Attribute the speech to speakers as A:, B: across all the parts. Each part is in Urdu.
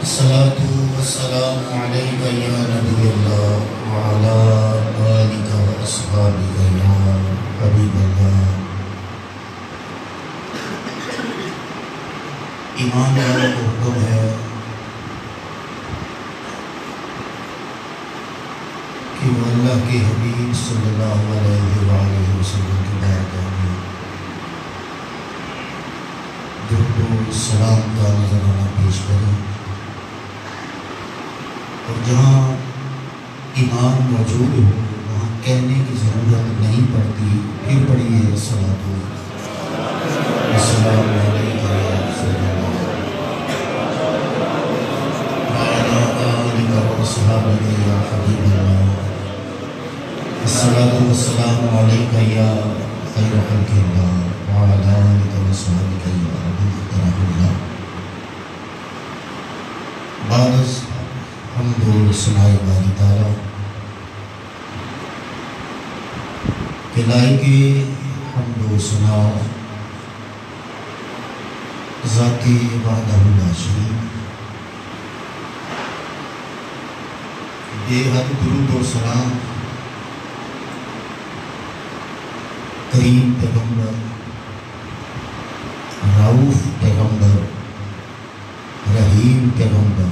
A: الصلاة والسلام عليك يا نبي الله وعلى آلك وأصحابك يا حبيب الله. ایمان والوں کو حکم ہے کہ وہ اللہ کے حبیب صلی اللہ علیہ وآلہ وسلم کی بارگاہ میں درود و سلام کا نذرانہ پیش کریں، اور جہاں ایمان موجود ہو وہاں کہنے کی ضرورت نہیں پڑتی، پھر پڑھیے الصلاۃ والسلام علیک یا رسول اللہ وعلی آلک واصحابک یا حبیب اللہ. الصلاۃ والسلام علیک یا خیر خلق اللہ وعلی آلک واصحابک یا حبیب اللہ. بعد از حمد و ثناء باری تعالیٰ کہ لائق حمد و ثناء ذاتی وحدہ لا شریک، بے حد درود و سلام کریم پیغمبر، رؤوف پیغمبر، رحیم پیغمبر،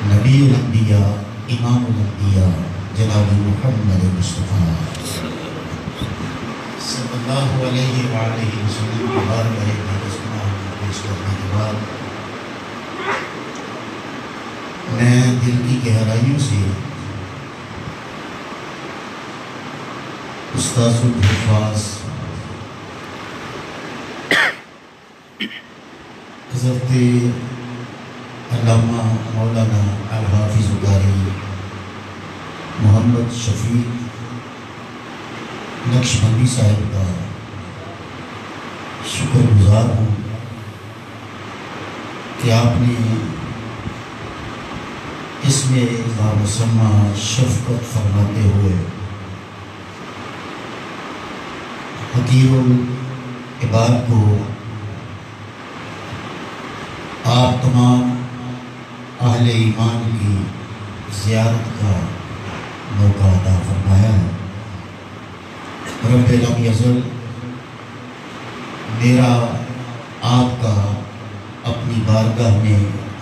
A: نبی الانبیاء، امام الانبیاء جناب محمد مصطفیٰ صلی اللہ علیہ وآلہ وسلم کے بارگاہ میں پیش کرنے کے بعد میں دل کی گہرائیوں سے استاذ الحفاظ حضرت علامہ مولانا الحافظ قاری محمد شفیق نقشبندی صاحب کا شکر گزار ہوں کہ آپ نے اس میں بامسمہ شفقت فرماتے ہوئے حقیر العباد کو آپ تمام اہل ایمان کی زیارت کا موقع عطا فرمایا ہے. رب لم یزل میرا آپ کا اپنی بارگاہ میں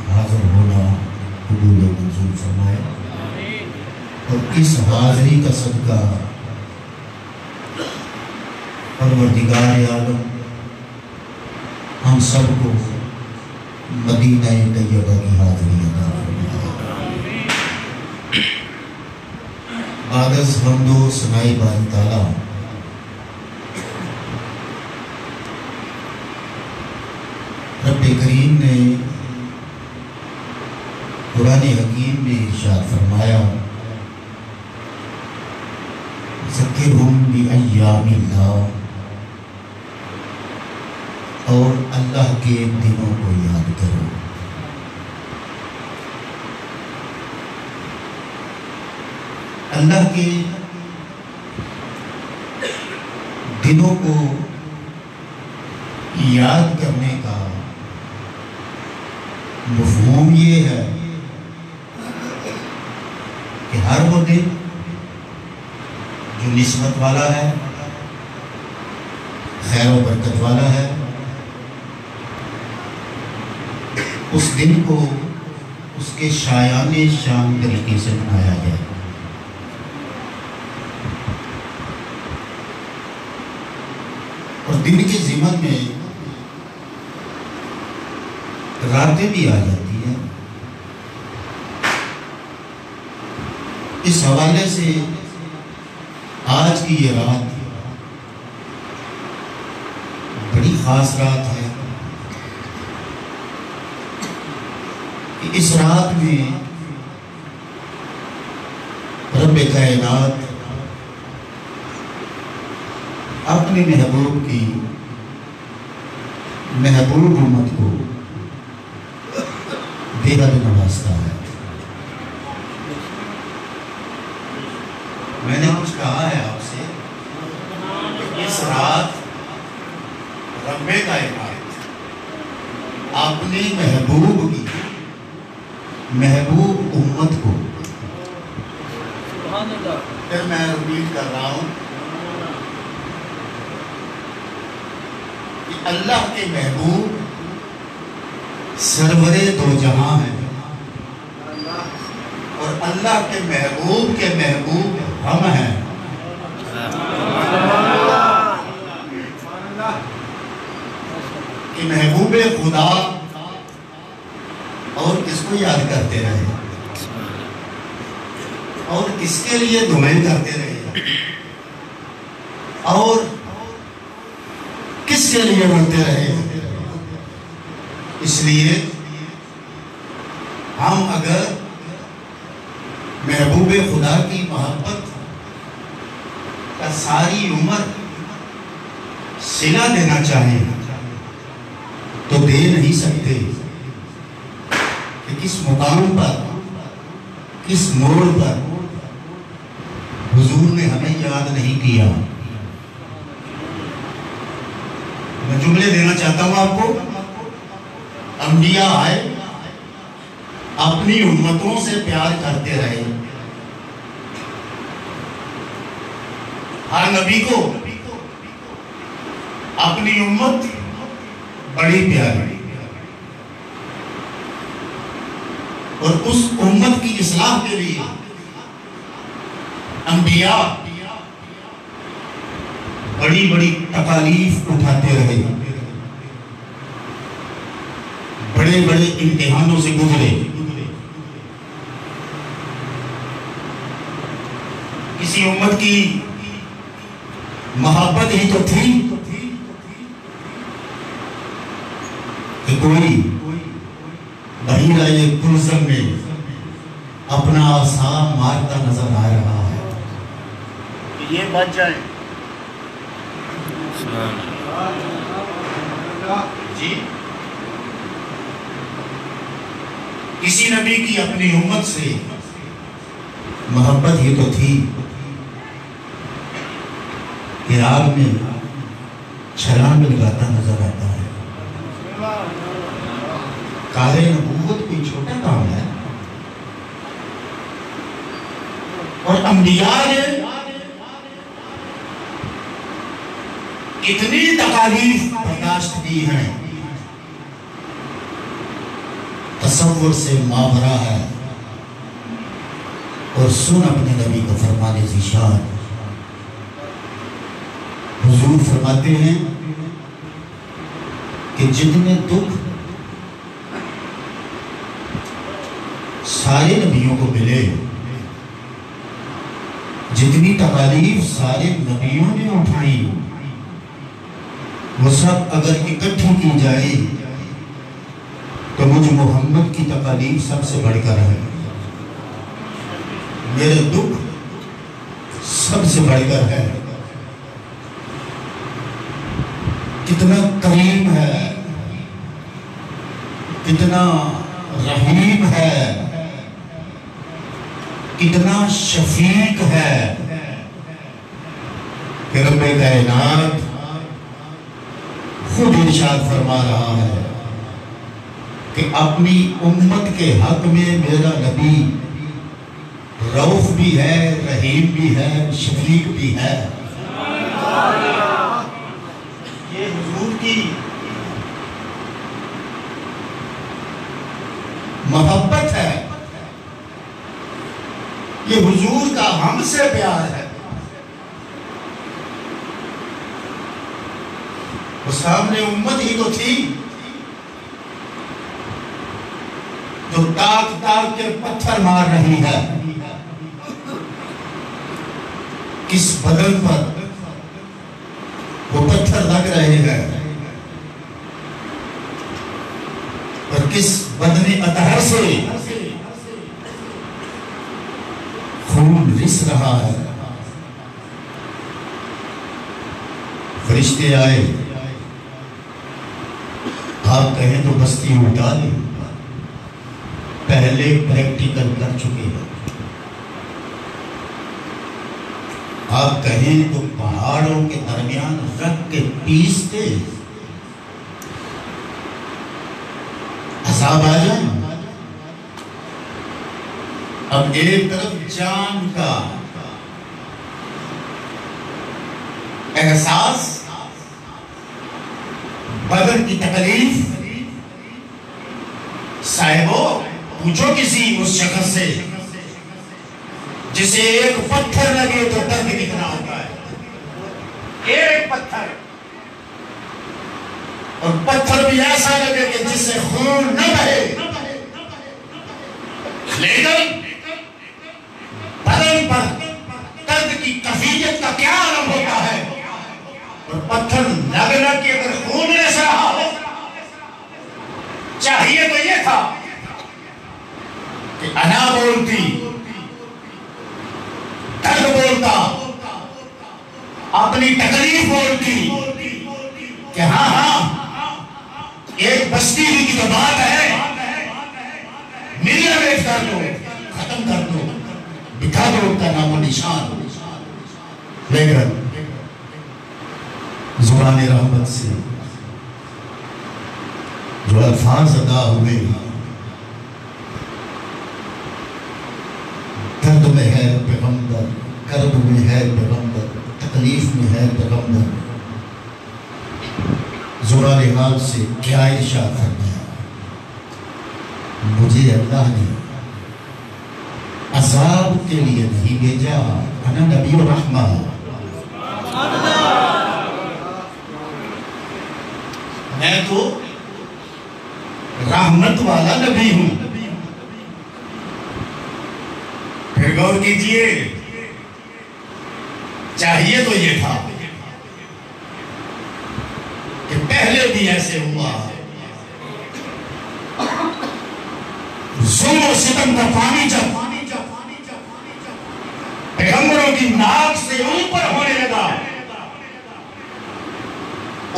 A: حاضر ہونا قبول و منظور فرمایا، اور اس حاضری کا صدقہ پروردگار عالم ہم سب کو مدینہ طیبہ کی حاضری عطا فرمائے. بعد از حمد و ثناء باری تعالیٰ رب کریم نے قرآن حکیم میں ارشاد فرمایا، ذکرہم بایام اللہ، اور اللہ کے دنوں کو یاد کرو. اللہ کے دنوں کو یاد کرنے کا مفہوم یہ ہے کہ ہر وہ دن جو نسبت والا ہے، خیر و برکت والا ہے، اس دن کو اس کے شایان شان طریقے سے منایا جائے. اور دن کے ضمن میں راتیں بھی آ جاتی ہیں. اس حوالے سے آج کی یہ رات بڑی خاص رات ہے. اس رات میں رب کائنات اپنے محبوب کی محبوب امت کو بے حد نوازتا ہے. میں نے کچھ کہا ہے آپ سے، اس رات رب کائنات اپنے محبوب کی محبوب امت کو، پھر میں ریپیٹ کر رہا ہوں کہ اللہ کے محبوب سرور دو جہاں ہیں، اور اللہ کے محبوب ہم ہیں۔ کہ محبوب خدا اور کس کو یاد کرتے رہے، اور کس کے لیے دعائیں کرتے رہے، اور کس کے لیے بولتے رہے۔ اس لیے ہم اگر محبوب خدا کی محبت کا ساری عمر صلہ دینا چاہیں تو دے نہیں سکتے، کہ کس مقام پر، کس موڑ پر حضور نے ہمیں یاد نہیں کیا۔ میں جملے دینا چاہتا ہوں آپ کو۔ انبیاء آئے، اپنی امتوں سے پیار کرتے رہے، ہر نبی کو اپنی امت بڑی پیاری، اور اس امت کی اصلاح کے لیے انبیاء بڑی بڑی تکالیف اٹھاتے رہے، بڑے بڑے امتحانوں سے گزرے۔ کسی امت کی محبت ہی تو تھی کہ کوئی بحیرہ کلثم میں اپنا عصا مارتا نظر آ رہا ہے کہ یہ بچ جائیں۔ جی، کسی نبی کی اپنی امت سے محبت ہی تو تھی کہ آگ میں چھلانگ لگاتا نظر آتا ہے۔ کار نبوت کوئی چھوٹا کام ہے، اور انبیاء نے کتنی تکالیف برداشت کی ہیں، تصور سے ماورا ہے۔ اور سن اپنے نبی کو فرمانے ذیشان، حضور فرماتے ہیں کہ جتنے دکھ سارے نبیوں کو ملے، جتنی تکالیف سارے نبیوں نے اٹھائی، وہ سب اگر اکٹھی کی جائے تو مجھ محمد کی تکالیف سب سے بڑھ کر ہے، میرے دکھ سب سے بڑھ کر ہے۔ کتنا کریم ہے، کتنا رحیم ہے، کتنا شفیق ہے کہ رب کائنات خود ارشاد فرما رہا ہے کہ اپنی امت کے حق میں میرا نبی رؤوف بھی ہے، رحیم بھی ہے، شفیق بھی ہے۔ یہ حضور کی محبت ہے، یہ حضور کا ہم سے پیار ہے۔ وہ سامنے امت ہی تو تھی جو تاک تاک کے پتھر مار رہی ہے، کس بدن پر وہ پتھر لگ رہے ہیں، اور کس بدن اطہر سے خون رس رہا ہے۔ فرشتے آئے، آپ کہیں تو بستی اٹھا لیں، پہلے پریکٹیکل کر چکے ہیں۔ آپ کہیں تو پہاڑوں کے درمیان رکھ کے پیستے، عذاب آ جائے. اب ایک طرف جان کا احساس، بدن کی تکلیف. صاحبو پوچھو کسی اس شخص سے جسے ایک پتھر لگے تو درد کتنا ہوتا ہے. ایک پتھر، اور پتھر بھی ایسا لگے کہ جس سے خون نہ بہے، لیکن بدن پر درد کی کیفیت کا کیا عالم ہوتا ہے. اور پتھر لگنا کہ اگر خون ایسا رہا ہو، چاہیے تو یہ تھا کہ انا بولتی، درد بولتا، اپنی تکلیف بولتی کہ ہاں ہاں ایک بستی ہوئی کی تو بات ہے، میرا ویٹ کر دو، ختم کر دو، بٹھا دو ان کا نام و نشان. لیکن زبان رحمت سے جو الفاظ ادا ہوئے، درد میں ہے پیغمبر، کرب میں ہے پیغمبر، تکلیف میں ہے پیغمبر. زبان حال سے کیا ارشاد فرمایا، مجھے اللہ نے عذاب کے لیے نہیں بھیجا، انا نبی الرحمہ، میں تو رحمت والا نبی ہوں. پھر غور کیجئے، چاہیے تو یہ تھا کہ پہلے بھی ایسے ہوا، ظلم و ستم کا پانی جب پیغمبروں کی ناک سے اوپر ہونے لگا،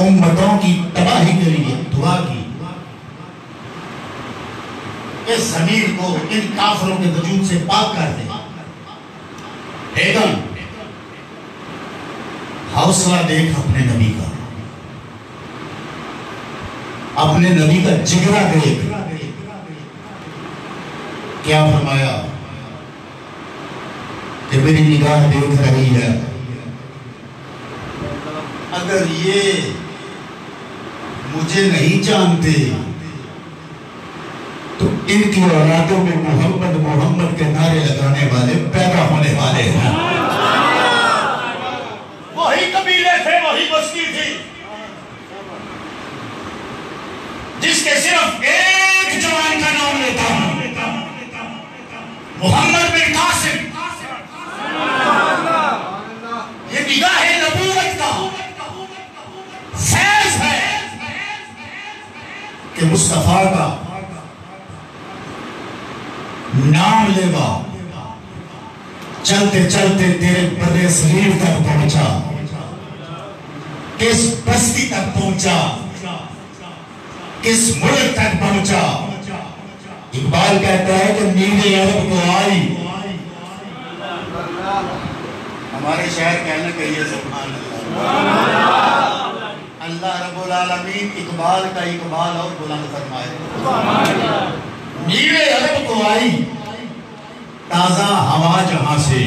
A: امتوں کی تباہی کے لیے دعا کی، اس زمین کو ان کافروں کے وجود سے پاک کر دے. لیکن حوصلہ دیکھ اپنے نبی کا، اپنے نبی کا جگرہ دیکھ. کیا فرمایا کہ میری نگاہ دیکھ رہی ہے، اگر یہ مجھے نہیں جانتے تو ان کی اولادوں میں محمد محمد کے نعرے لگانے والے پیدا ہونے والے ہیں. وہی قبیلے تھے، وہی بستی تھی جس کے صرف ایک جوان کا نام لیتا ہوں، محمد بن قاسم. یہ نگاہ نبوت کا فیض ہے کہ مصطفیٰ کا نام لیوا چلتے چلتے تیرے بر صغیر تک پہنچا، کس بستی تک پہنچا، کس ملک تک پہنچا. اقبال کہتا ہے کہ نیل عرب کو آئی، ہمارے شہر کہنے کے لیے سبحان اللہ. اللہ رب العالمین اقبال کا اقبال اور بلند فرمائے. نیل عرب کو آئی تازہ ہوا جہاں سے،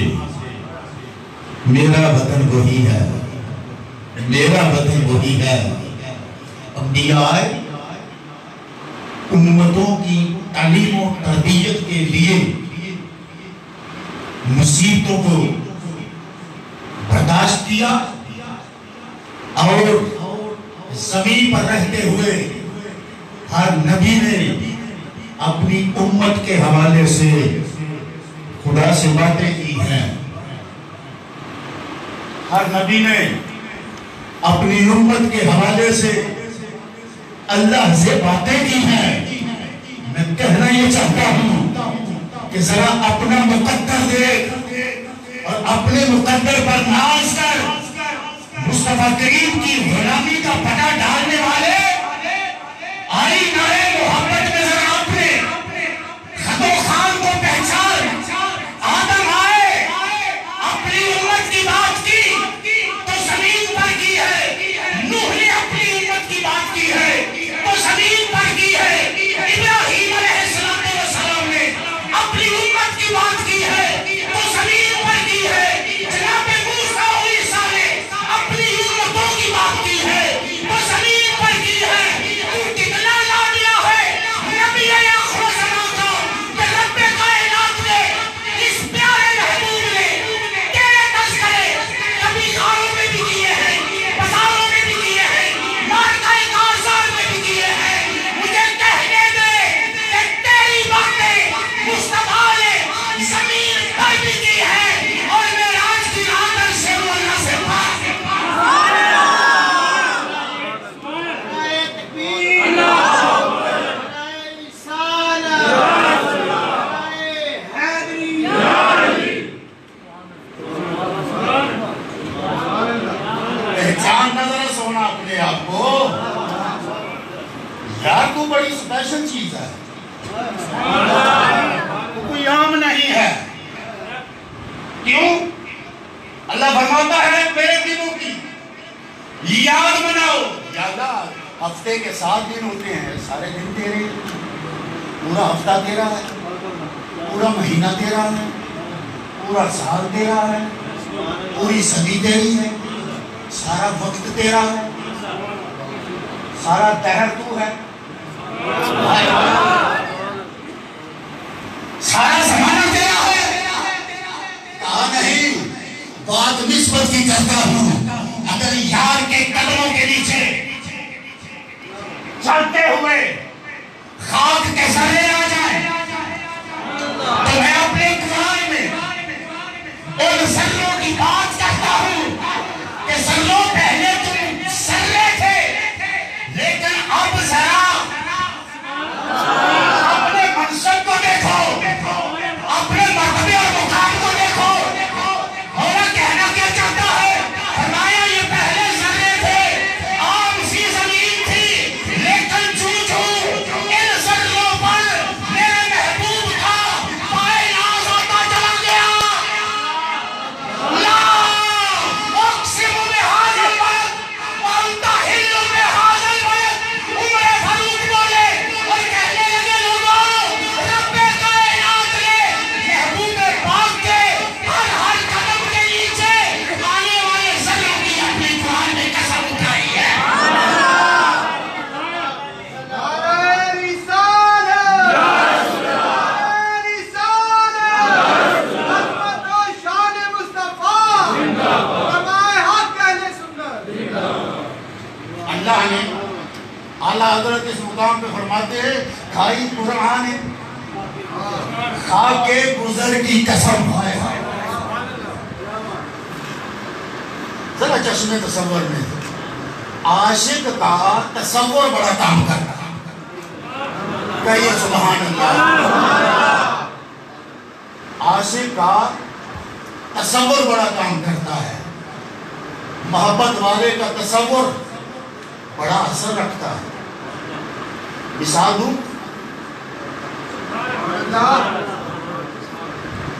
A: میرا وطن وہی ہے، میرا وطن وہی ہے. انبیاء آئے امتوں کی تعلیم و تربیت کے لیے، مصیبتوں کو برداشت کیا، اور زمین پر رہتے ہوئے ہر نبی نے اپنی امت کے حوالے سے خدا سے باتیں کی ہیں. ہر نبی نے اپنی امت کے حوالے سے اللہ سے باتیں کی ہیں. میں کہنا یہ چاہتا ہوں کہ ذرا اپنا مقدر دیکھ اور اپنے مقدر پر ناز کر. مصطفیٰ کریم کی غلامی کا پٹا ڈالنے والے آئی نعرے محبت میں ذرا اپنے خط و خان کو پہچان. آدم آئے اپنی امت کی بات کی تو زمین پر کی ہے، نوح نے اپنی امت کی بات کی ہے تو زمین پر کی ہے، ابراہیم وہ بڑی اسپیشل چیز ہے، وہ کوئی عام نہیں ہے۔ کیوں؟ اللہ فرماتا ہے میرے دنوں کی یاد مناؤ۔ یا اللہ ہفتے کے 7 دن ہوتے ہیں، سارے دن تیرے، پورا ہفتہ تیرا ہے، پورا مہینہ تیرا ہے، پورا سال تیرا ہے، پوری صدی تیری ہے، سارا وقت تیرا ہے، سارا دہر تو ہے، سارا زمانہ تیرا ہے۔ کہا نہیں، بات نسبت کی کرتا ہوں۔ اگر یار کے قدموں کے نیچے چلتے ہوئے خاک کے ذرے آ جائیں تو میں اپنے قرآن میں ان ذروں کی بات کرتا ہوں کہ ذروں پہلے تم ذرے تھے، لیکن اب ذرا اپنے منصب کو دیکھو، اپنے مرتبے اور مقام کو دیکھو۔ مولا کہنا کیا چاہتا ہے؟ فرمایا یہ پہلے ذرے تھے، عام سی زمین تھی، لیکن ان ذروں پر میرے محبوب کا پائے ناز آتا چلا گیا۔ لا اقسم بہذا البلد وانت حل بہذا البلد۔ عمر فاروق بولے اور کہنے لگے لوگوں، رب کائنات نے محبوب پاک کے ہر قدم کے نیچے آنے والے ذروں کی اپنی قرآن میں قسم اٹھائی ہے۔ اللہ نے اعلیٰ حضرت اس مقام پہ فرماتے ہیں کھائی قرآن خاک کے گزر کی قسم ہے۔ ذرا چشم تصور میں عاشق کا تصور بڑا کام کرتا ہے، کہیے سبحان اللہ۔ عاشق کا تصور بڑا کام کرتا ہے، محبت والے کا تصور بڑا اثر رکھتا ہے۔ مثال دوں،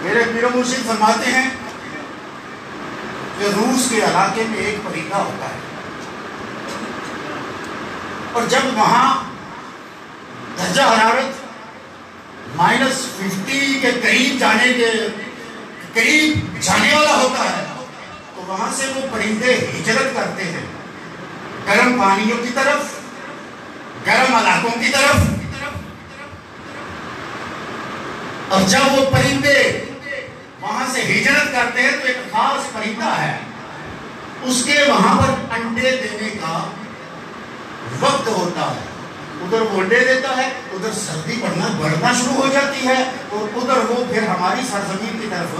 A: میرے پیر و مرشد فرماتے ہیں کہ روس کے علاقے میں ایک پرندہ ہوتا ہے، اور جب وہاں درجہ حرارت -50 کے قریب جانے والا ہوتا ہے تو وہاں سے وہ پرندے ہجرت کرتے ہیں گرم پانیوں کی طرف، گرم علاقوں کی طرف۔ اور جب وہ پرندے وہاں سے ہجرت کرتے ہیں تو ایک خاص پرندہ ہے، اس کے وہاں پر انڈے دینے کا وقت ہوتا ہے۔ ادھر وہ انڈے دیتا ہے، ادھر سردی بڑھنا شروع ہو جاتی ہے، اور ادھر وہ پھر ہماری سرزمین کی طرف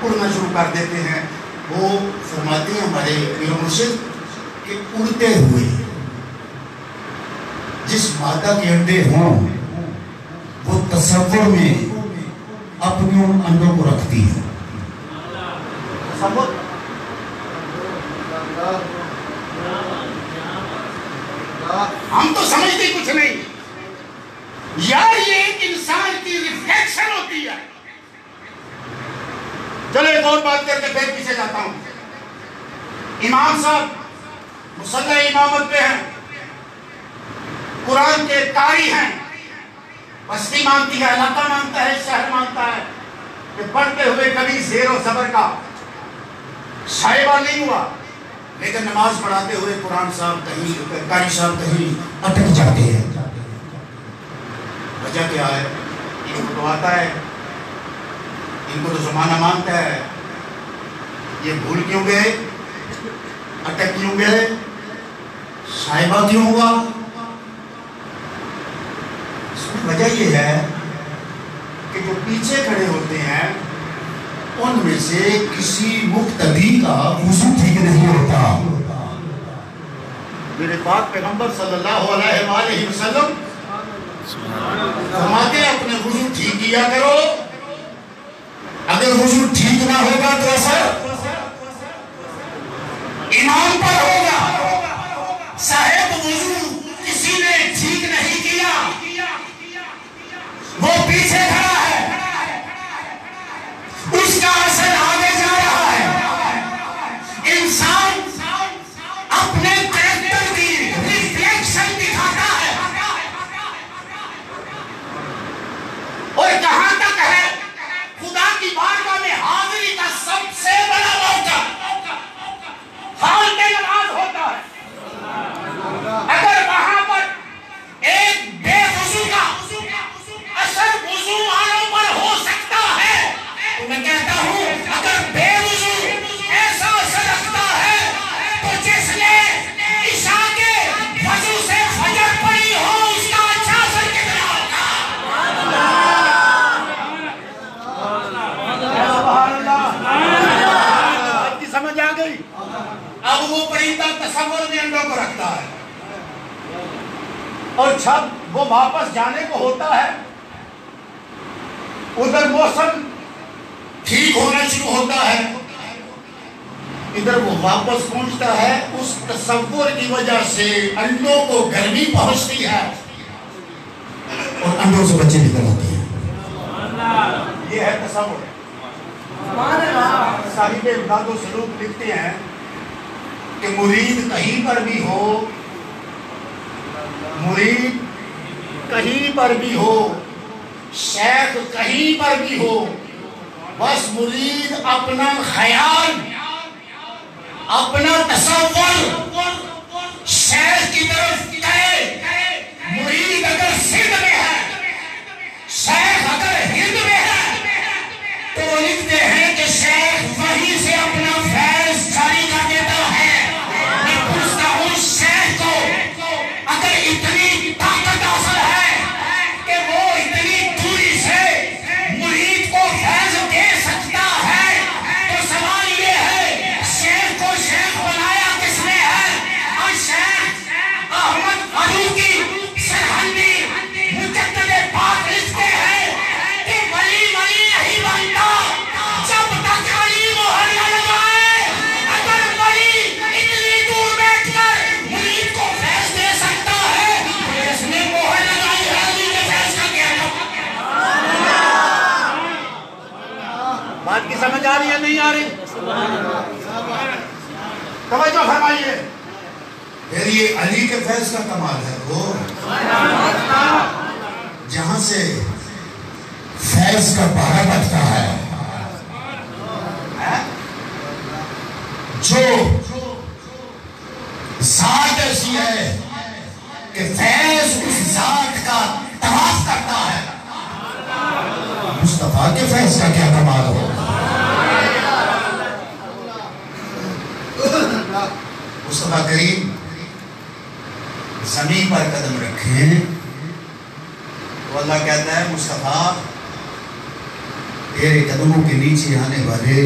A: اڑنا شروع کر دیتے ہیں۔ وہ فرماتے ہیں ہمارے پیر و مرشد کہ اڑتے ہوئے جس مادہ کے انڈے ہوں وہ تصور میں اپنے ان انڈوں کو رکھتی ہے۔ تصور ہم تو سمجھتے کچھ نہیں یار، یہ ایک انسان کی ریفلیکشن ہوتی ہے۔ چلو ایک اور بات کر کے پھر پیچھے جاتا ہوں۔ امام صاحب مصلی امامت پہ ہیں، قرآن کے قاری ہیں، بستی مانتی ہے، علاقہ مانتا ہے، شہر مانتا ہے کہ پڑھتے ہوئے کبھی زیر و زبر کا شائبہ نہیں ہوا، لیکن نماز پڑھاتے ہوئے قرآن صاحب کہیں، قاری صاحب کہیں اٹک جاتے ہیں۔ وجہ کیا ہے؟ ان کو تو آتا ہے، ان کو تو زمانہ مانتا ہے، یہ بھول کیوں گئے، اٹک کیوں گئے، شائبہ کیوں ہوا؟ اس کی وجہ یہ ہے کہ جو پیچھے کھڑے ہوتے ہیں ان میں سے کسی مقتدی کا وضو ٹھیک نہیں ہوتا۔ میرے پاک پیغمبر صلی اللہ علیہ وآلہ وسلم فرماتے ہیں اپنے وضو ٹھیک کیا کرو، اگر وضو ٹھیک نہ ہوگا تو اثر امام پر ہوگا۔ صاحب وضو کسی نے ٹھیک نہیں کیا، پیچھے کھڑا ہے، اس کا اثر آگے جا رہا ہے۔ انسان اپنے کریکٹر کی ریفلیکشن دکھاتا ہے، اور کہاں تک ہے خدا کی بارگاہ میں حاضری کا سب سے بڑا موقع حال میں نماز ہوتا ہے۔ اگر وہاں پر ایک بے وضو کا اثر وضو والوں پر ہو سکتا ہے، تو میں کہتا ہوں اگر بے وضو ایسا اثر رکھتا ہے تو جس نے عشاء کے وضو سے فجر پڑھی ہو اس کا اچھا اثر کتنا ہوگا؟ آپ کی سمجھ آ گئی؟ اب وہ پرندہ تصور میں انڈوں کو رکھتا ہے، اور جب وہ واپس جانے کو ہوتا ہے، ادھر موسم ٹھیک ہونا شروع ہوتا ہے، ادھر وہ واپس پہنچتا ہے، اس تصور کی وجہ سے انڈوں کو گرمی پہنچتی ہے اور انڈوں سے بچے نکل آتے ہیں۔ یہ ہے تصور۔ صاحب امداد و سلوک لکھتے ہیں کہ مرید کہیں پر بھی ہو، مرید کہیں پر بھی ہو، شیخ کہیں پر بھی ہو، بس مرید اپنا خیال، اپنا تصور شیخ کی طرف کرے۔ مرید اگر سندھ میں ہے، شیخ اگر ہند میں ہے، تو وہ لکھتے ہیں کہ شیخ وہیں سے اپنا فیض جاری کر دیتا ہے۔ میں پوچھتا ہوں شیخ کو اگر اتنی طاقت حاصل ہے کہ وہ اتنی دوری سے مرید کو فیض دے سکتا ہے، تو سوال یہ ہے شیخ کو شیخ بنایا کس نے ہے؟ اور شیخ احمد فاروقی سرہندی مجدد پاک لکھتے ہیں کہ ولی ولی نہیں بنتا جب تک علی مہر نہ لگائے۔ اگر ولی اتنی دور بیٹھ کر مرید کو فیض دے سکتا ہے، جس نے مہر لگائی ہے علی کے فیض کا کیا بات کی سمجھ آ رہی ہے نہیں آ رہی؟ توجہ فرمائیے۔ پھر یہ علی کے فیض کا کمال ہے وہ جہاں سے فیض کا پہرا بچتا ہے، جو ذات ایسی ہے کہ فیض اس ذات کا طواف کرتا ہے۔ مصطفیٰ کے فیض کا کیا کمال ہو۔ مصطفیٰ کریم زمین پر قدم رکھیں تو اللہ کہتا ہے مصطفیٰ تیرے قدموں کے نیچے آنے والے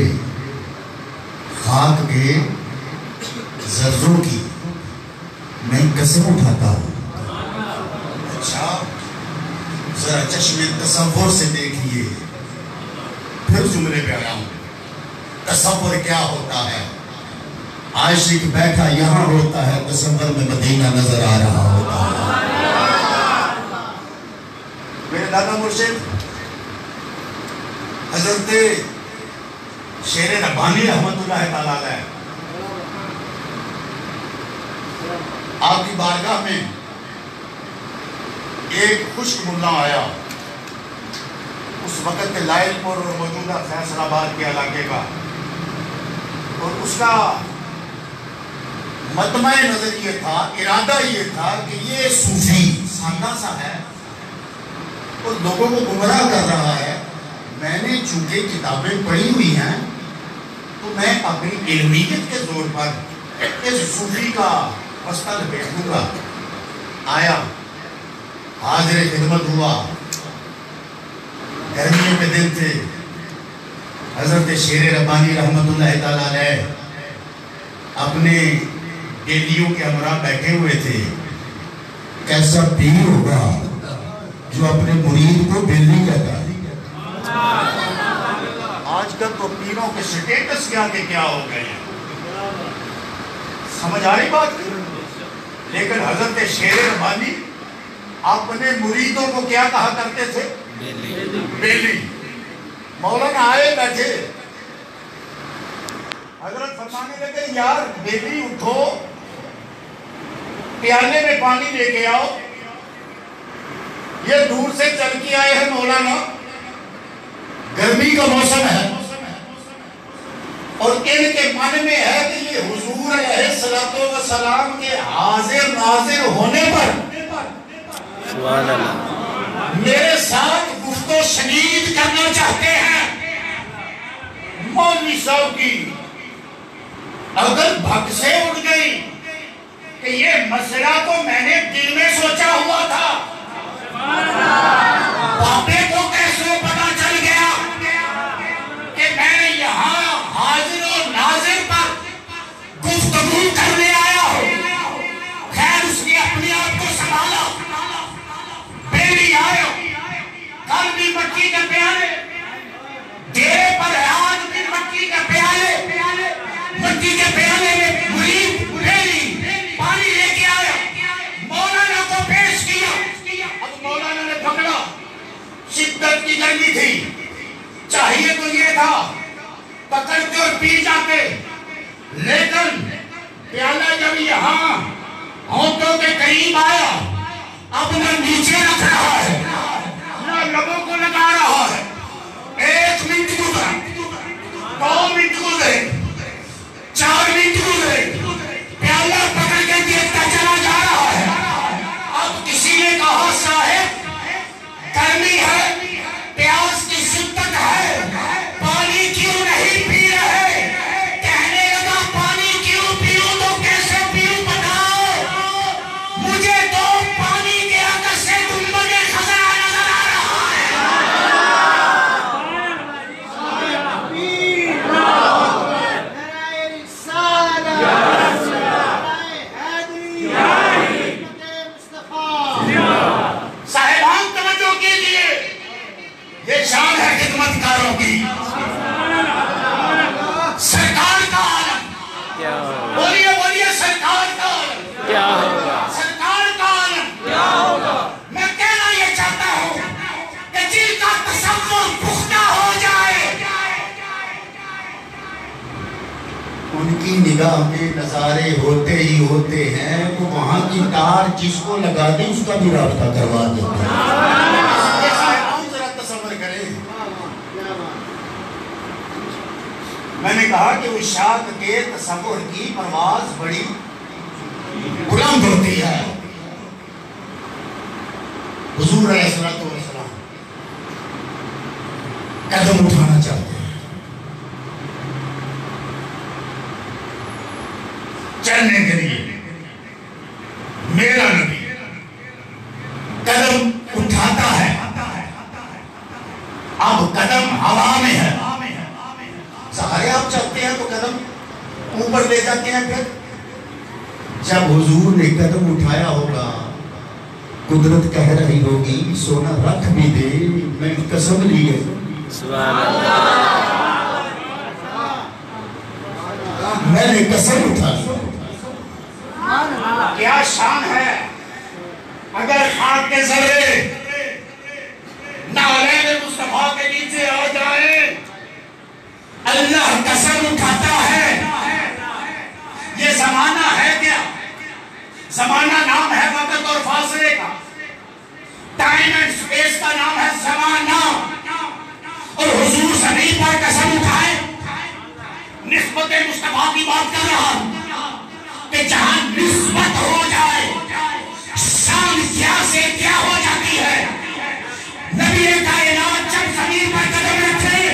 A: خاک کے ذروں کی میں قسم اٹھاتا ہوں۔ اچھا ذرا چشم تصور سے دیکھیے، پھر جملے پہ آیا ہوں۔ تصور کیا ہوتا ہے؟ عاشق بیٹھا یہاں ہوتا ہے، تصور میں مدینہ نظر آ رہا ہوتا ہے۔ میرے دادا مرشد حضرت شیر ربانی رحمت اللہ تعالیٰ علیہ آپ کی بارگاہ میں ایک خشک ملا آیا، اس وقت کے لائل پور اور موجودہ فیصل آباد کے علاقے کا، اور اس کا مطمع نظر یہ تھا، ارادہ یہ تھا کہ یہ صوفی سادہ سا ہے اور لوگوں کو گمراہ کر رہا ہے۔ میں نے چونکہ کتابیں پڑھی ہوئی ہیں تو میں اپنی علمیت کے زور پر اس صوفی کا واسطہ لپیٹوں گا۔ آیا، حاضر خدمت ہوا، گرمیوں کے دن تھے، حضرت شیر ربانی رحمت اللہ تعالیٰ علیہ اپنے بیلیوں کے ہمراہ بیٹھے ہوئے تھے۔ کیسا پیر ہوگا جو اپنے مرید کو بیلی کہتا ہے؟ آج کل تو پیروں کے سٹیٹس کے آگے کیا ہو گئے ہیں، سمجھ آ رہی بات؟ لیکن حضرت شیر ربانی اپنے مریدوں کو کیا کہا کرتے تھے؟ بیلی. مولانا آئے بیٹھے، حضرت فرمانے لگے یار بیلی اٹھو، پیالے میں پانی لے کے آؤ. یہ دور سے چل کے آئے ہیں مولانا، گرمی کا موسم ہے، اور ان کے من میں ہے کہ یہ حضور علیہ السلام کے حاضر ناظر ہونے پر
B: سبحان اللہ
A: میرے ساتھ گفت و شنید کرنا چاہتے ہیں. مولوی صاحب کی اگر بھگ سے اٹھ گئی کہ یہ مسئلہ تو میں نے دل میں سوچا ہوا تھا، بابے کو کیسے پتا چل گیا کہ میں یہاں حاضر و ناظر پر گفتگو کرنے آیا ہوں. خیر اس نے اپنے آپ کو سنبھالا، بیلی آیا، کل بھی مٹی کے پیالے، ڈیرے پر آج بھی مٹی کے پیالے، مٹی کے پیالے میں مرید بیلی پانی لے کے آیا، مولانا کو پیش کیا. اب مولانا نے پکڑا، شدت کی گرمی تھی، چاہیے تو یہ تھا پکڑتے اور پی جاتے، لیکن پیالہ جب یہاں ہونٹوں کے قریب آیا، اب نہ نیچے رکھ رہا ہے نہ لبوں کو لگا رہا ہے. 1 منٹ گزرا، 2 منٹ گزرے، 4 منٹ گزرے، پیالہ پکڑ کے دیکھتا چلا جا رہا ہے. اب کسی نے کہا صاحب گرمی ہے، پیاس کی شدت ہے، پانی کیوں نہیں پی رہے؟ کہنے لگا پانی کیوں پیوں تو کیسے پیوں بتاؤ، مجھے تو پانی کے اندر سے گنبد خزرہ نظر آ رہا ہے. صاحبان توجہ کیجئے، یہ شان ہے خدمت کاروں کی. سرکار کا عالم،
B: کیا ہوگا
A: بولیے بولیے سرکار کا عالم،
B: کیا ہوگا
A: سرکار کا عالم.
B: کیا ہوگا
A: میں کہنا یہ چاہتا ہوں کہ جن کا تصور پختہ ہو جائے، ان کی نگاہ میں نظارے ہوتے ہی ہوتے ہیں، وہ وہاں کی تار جس کو لگا دے اس کا بھی رابطہ کروا دیتے ہیں. ذرا تصور کریں، میں نے کہا کہ عشاق کے تصور کی پرواز بڑی بلند ہوتی ہے. حضور علیہ السلام قدم اٹھانا چاہتے ہیں، چلنے کے لیے. میرا نبی قدم اٹھاتا ہے، اب قدم ہوا میں ہے. سہارے آپ چلتے ہیں تو قدم اوپر لے جاتے ہیں. پھر جب حضور نے قدم اٹھایا ہوگا، قدرت کہہ رہی ہوگی سونا رکھ بھی دے، میں قسم لیے
B: سبحان اللہ
A: میں نے قسم اٹھا. کیا شان ہے اگر خاک کے ذرے نعلین مصطفیٰ کے نیچے آ جائے. اللہ قسم اٹھاتا ہے. یہ زمانہ ہے کیا؟ زمانہ نام ہے وقت اور فاصلے کا، ٹائم اینڈ سپیس کا نام ہے زمانہ. اور حضور زمین پر قسم اٹھائے، نسبت مصطفیٰ کی بات کر رہا ہوں کہ جہاں نسبت ہو جائے شان کیا سے کیا ہو جاتی ہے. نبی کائنات جب زمین پر قدم رکھے،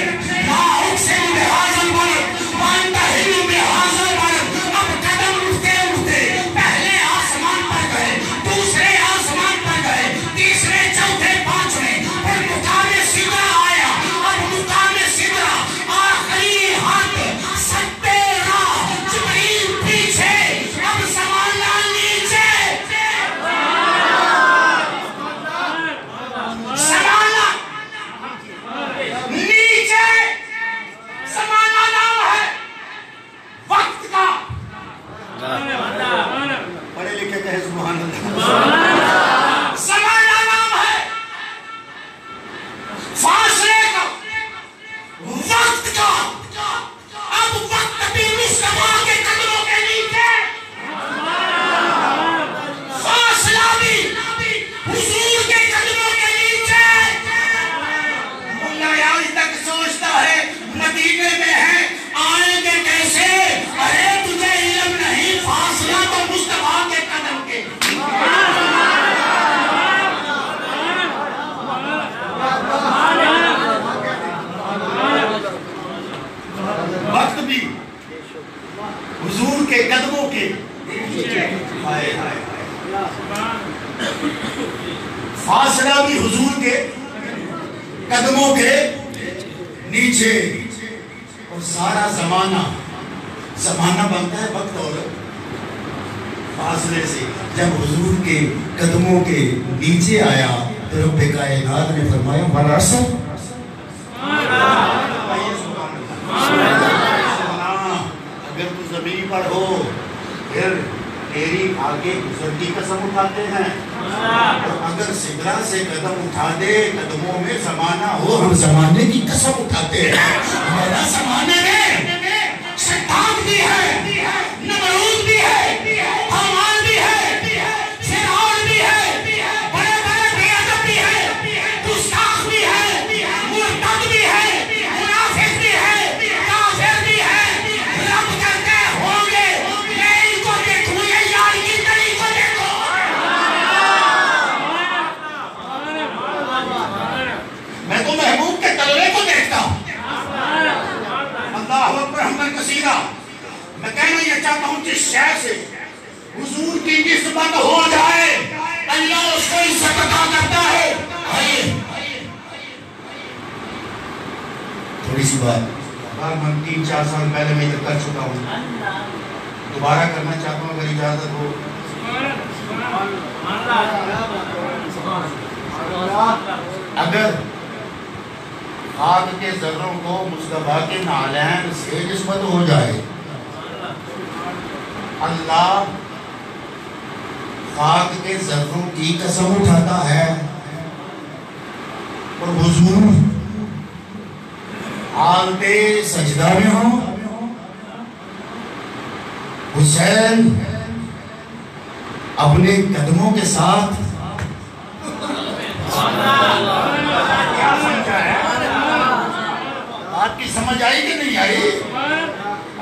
A: لا اقسم بہذا البلد وانتہی بہذا البلد. اب قدم اٹھتے اٹھتے پہلے آسمان پر گئے، دوسرے آسمان پر گئے، تیسرے چوتھے پانچویں، پھر مقام سدرہ آیا. اب مقام سدرہ آخری حد، ستے راہ، جبریل پیچھے، اب زمانہ نیچے. فاصلہ بھی حضور کے قدموں کے نیچے، اور سارا زمانہ بنتا ہے وقت اور فاصلے سے. جب حضور کے قدموں کے نیچے آیا تو رب کائنات نے فرمایا والعصر، اگر تو زمین پر ہو پھر تیری آگے گزرتی قسم اٹھاتے ہیں، اور اگر سدرا سے قدم اٹھا دے قدموں میں زمانہ ہو ہم زمانے کی قسم اٹھاتے ہیں. ہمارا زمانے میں شیطان بھی ہے، نمرود بھی ہے، حامان بھی ہے، فرعون بھی ہے، بڑے بڑے بے ادب بھی ہے، گستاخ بھی ہے، مرتد بھی ہے، منافق بھی ہے، کافر بھی ہے. رب کہتے ہوں گے میں ان کو دیکھوں یا یار کی نبی کو دیکھو. میں تو محبوب کے طلبے کو دیکھتا ہوں. اللہ اکبر حمدن کثیرہ. میں کہنا یہ چاہتا ہوں جس شہر سے حضور کی نسبت ہو جائے اللہ اس کو عزت عطا کرتا ہے. تھوڑی سی بات میں 3-4 سال پہلے میں یہ کر چکا ہوں، دوبارہ کرنا چاہتا ہوں اگر اجازت ہو. اگر خاک کے ذروں کو مصطفیٰ کے نالین سے نسبت ہو جائے، اللہ خاک کے ذروں کی قسم اٹھاتا ہے، اور حضور حالت سجدہ میں ہوں، حسین اپنے قدموں کے ساتھ کیا سمجھا ہے؟ آپ کی سمجھ آئی کہ نہیں آئی؟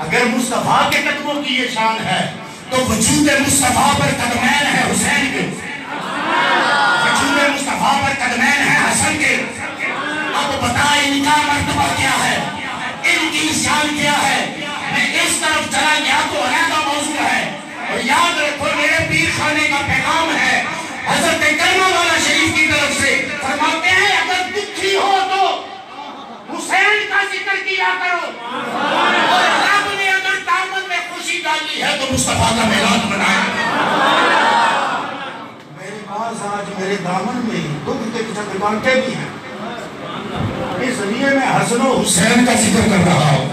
A: اگر مصطفیٰ کے قدموں کی یہ شان ہے تو وجود مصطفیٰ پر قدمین ہے حسین کے، وجود مصطفیٰ پر قدمین ہے حسن کے. اب بتا ان کا مرتبہ کیا ہے، ان کی شان کیا ہے. میں اس طرف چلا گیا تو علیحدہ موضوع ہے، اور یاد رکھو میرے پیر خانے کا پیغام ہے حضرت کلمہ والا شریف کی طرف سے. فرماتے ہیں اگر دکھی ہو تو حسین کا ذکر کیا کرو، اور رب نے اگر دامن میں خوشی ڈالی ہے تو مصطفیٰ کا میلاد منائے. میرے پاس آج میرے دامن میں دکھ کے چند کانٹے بھی ہیں، اس لیے میں حسن و حسین کا ذکر کر رہا ہوں.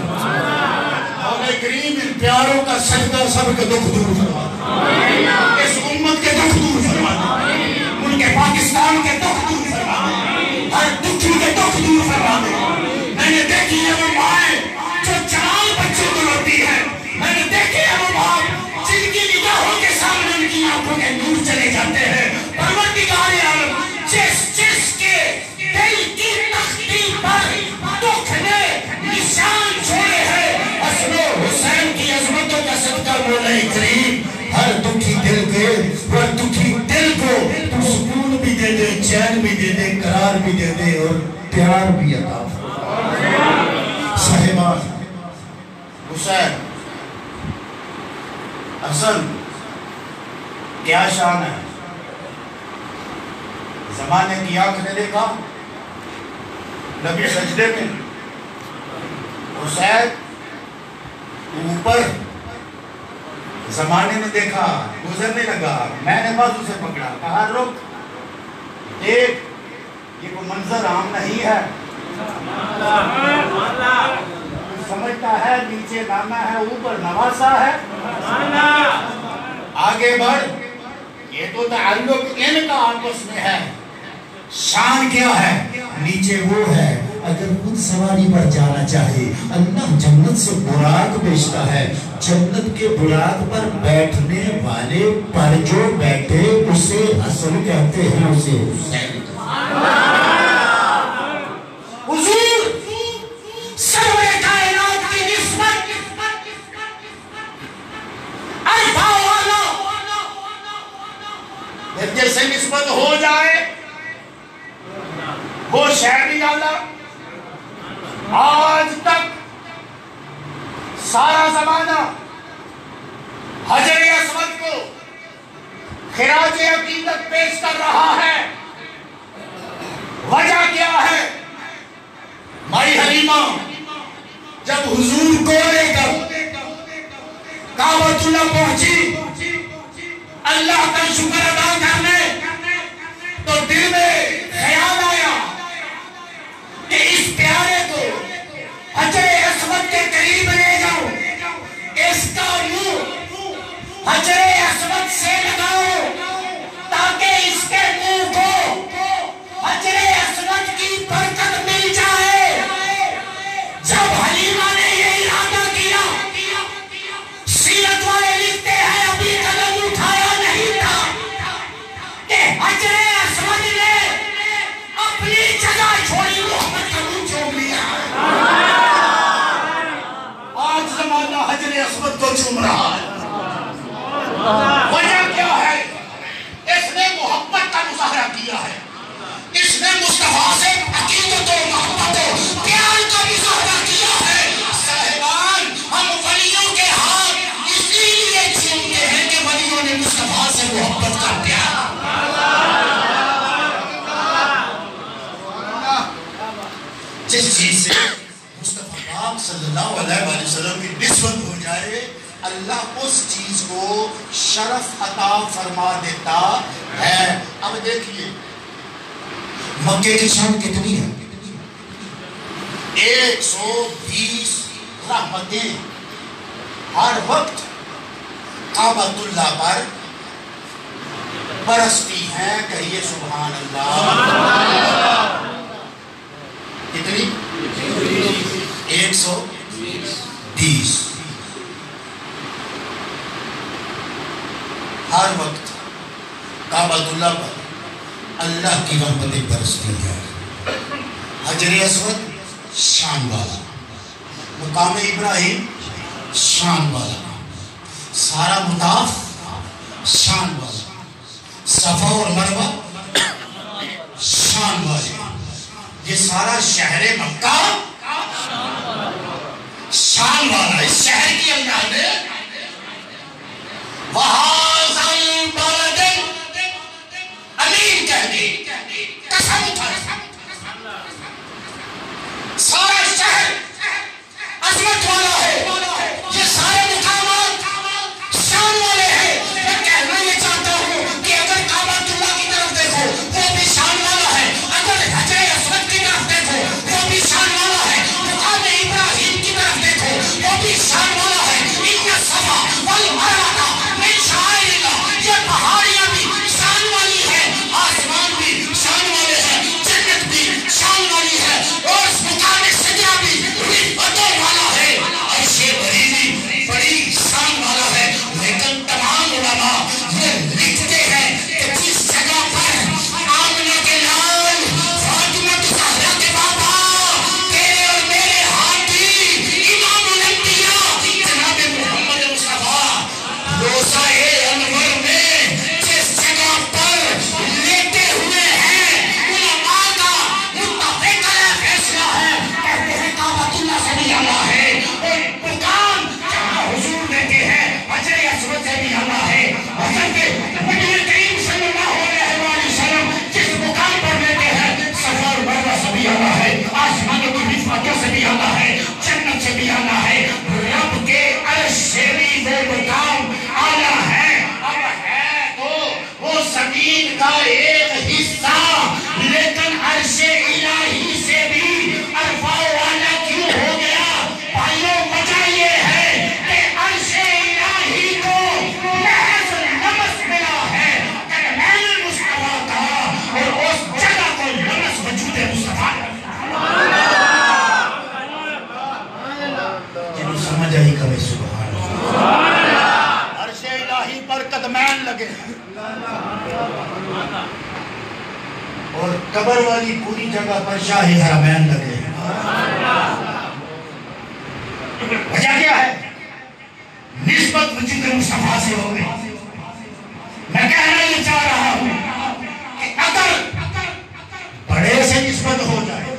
A: مولا کریم ان پیاروں کا سجدہ سب کے دکھ دور فرما دے، اس امت کے دکھ دور فرما دے، ملک پاکستان کے دکھ دور فرما دے، ہر دکھی کے دکھ دور فرما دے. میں نے دیکھی ہے وہ مائیں جو جوان بچوں کو روتی ہے، میں نے دیکھے ہیں وہ باپ جن کی نگاہوں کے سامنے ان کی آنکھوں کے نور چلے جاتے ہیں. پروردگار عالم جس کے دل کی تختی پر دکھ نے نشان چھوڑے ہیں، حسن و حسین کی عظمتوں کا صدقہ مولا کریم ہر دکھی دل کو تو سکون بھی دے دے، چین بھی دے دے، قرار بھی دے دے، اور پیار بھی عطا فرما. صاحبان حسین حسن کیا شان ہے. زمانے کی آنکھ نے دیکھا نبی سجدے میں، حسین اوپر، زمانے نے دیکھا گزرنے لگا، میں نے بازو سے پکڑا، کہا رک دیکھ یہ کوئی منظر عام نہیں ہے. سمجھتا ہے نیچے نانا ہے اوپر نواسا ہے. آگے بڑھ، یہ تو تعلق ان کا آپس میں ہے. شان کیا ہے؟ نیچے وہ ہے اگر خود سواری پر جانا چاہے اللہ جنت سے براق بیچتا ہے. جنت کے براق پر بیٹھنے والے پر جو بیٹھے اسے حسن کہتے ہیں، اسے حسین. حضور سرور کائنات کی نسبت الفا والا درجے سے نسبت ہو جائے، وہ شہری اللہ آج تک سارا زمانہ حجر اسود کو خراج عقیدت پیش کر رہا ہے. کونے تک کعبۃ اللہ پہنچی اللہ کا شکر ادا کرنے، تو دل میں خیال آیا کہ اس پیارے کو حجر اسود کے قریب لے جاؤ، اس کا منہ حجر اسود سے لگاؤ تاکہ اس کے منہ کو حجر اسود کی برکت مل جائے۔ جب حلیمہ نے یہ ارادہ کیا، سیرت والے لکھتے ہیں ابھی قدم اٹھایا نہیں تھا کہ حجر اسود نے اپنی جگہ چھوڑی، محمد کا منہ چوم لیا۔ آج زمانہ حجر اسود کو چوم رہا ہے، وجہ کیا ہے؟ اس نے محبت کا مظاہرہ کیا ہے، اس نے مصطفیٰ سے عقیدت و محبت و پیار کا مظاہرہ کیا ہے۔ صاحبان، ہم ولیوں کے ہاتھ اسی لیے چومتے ہیں کہ ولیوں نے مصطفیٰ سے محبت کا پیار۔ جس چیز سے مصطفیٰ پاک صلی اللہ علیہ وسلم کی نسبت ہو جائے، اللہ اس چیز کو شرف عطا فرما دیتا ہے۔ اب دیکھیے مکے کی شان کتنی ہے؟ 120 رحمتیں ہر وقت کعبۃ اللہ پر برستی ہیں، کہیے سبحان اللہ۔ کتنی؟ 120۔ ہر وقت کعبۃ اللہ پر اللہ کی رحمتیں برستی ہے۔ حجر اسود شان والا، مقام ابراہیم شان والا، سارا مطاف شان والا، صفا اور مروہ شان والا، یہ سارا شہر مکہ شان والا۔ اس شہر کی اللہ نے وَهَذَا الْبَلَدِ امین کہہ دی، قسم اٹھا، سارا شہر عظمت والا ہے، یہ سارے مقامات شان والے ہیں۔ میں کہنا یہ چاہتا ہوں کہ اگر کعبۃ اللہ کی طرف دیکھو وہ بھی شان والا ہے، اگر حجر اسود کی طرف دیکھو وہ بھی شان والا ہے، مقام ابراہیم کی طرف دیکھو وہ بھی شان والا ہے۔ ان الصفا والمروہ من شعائر اللہ، یہ پہاڑیاں بھی شان والی ہیں، آسمان بھی شان والے ہیں، جنت بھی شان والی ہے، اور اس مقام سجدہ بھی رفعتوں والا ہے، عرش بری بھی بڑی شان والا ہے۔ لیکن تمام علماء یہ لکھتے ہیں کہ جس جگہ پر آمنہ کے لال، فاطمہ زہرا کے بابا، تیرے اور میرے ہاتھی، امام الانبیاء جناب محمد مصطفیٰ روضہ انور میں جس جگہ پر لیتے ہوئے ہیں، علماء کا متفق علیہ فیصلہ ہے، کہتے ہیں کعبۃ اللہ سے بھی اعلیٰ ہے، اور مقام جہاں حضور دیتے ہیں حجر اسود سے بھی اعلیٰ ہے۔ حضرت نبی کریم صلی اللہ علیہ وسلم جس مقام پر لیتے ہیں صفا اور مروہ سے بھی اعلیٰ ہے، آسمانوں کی رفعتوں سے بھی اعلیٰ ہے، جنت سے بھی اعلیٰ ہے، رب کے عرش سے بھی وہ مقام اعلیٰ ہے۔ اب ہے تو وہ زمین کا ایک حصہ، لیکن عرش الہی سے بھی ارفع و اعلیٰ کیوں ہو گیا؟ بھائیوں وجہ یہ ہے کہ عرش الہی کو محض لمس ملا ہے، کرمین مصطفیٰ کا، اور اس جگہ کو لمس وجود مصطفیٰ کا۔ جنہوں سمجھ آئی کبھی سبحان اللہ۔ عرش الہی پر قدمین لگے اور قبر والی پوری جگہ پر شاہ حرمین لگے۔ وجہ کیا ہے؟ نسبت وجود مصطفیٰ سے ہو گئی۔ میں کہنا یہ چاہ رہا ہوں کہ اگر بڑے سے نسبت ہو جائے،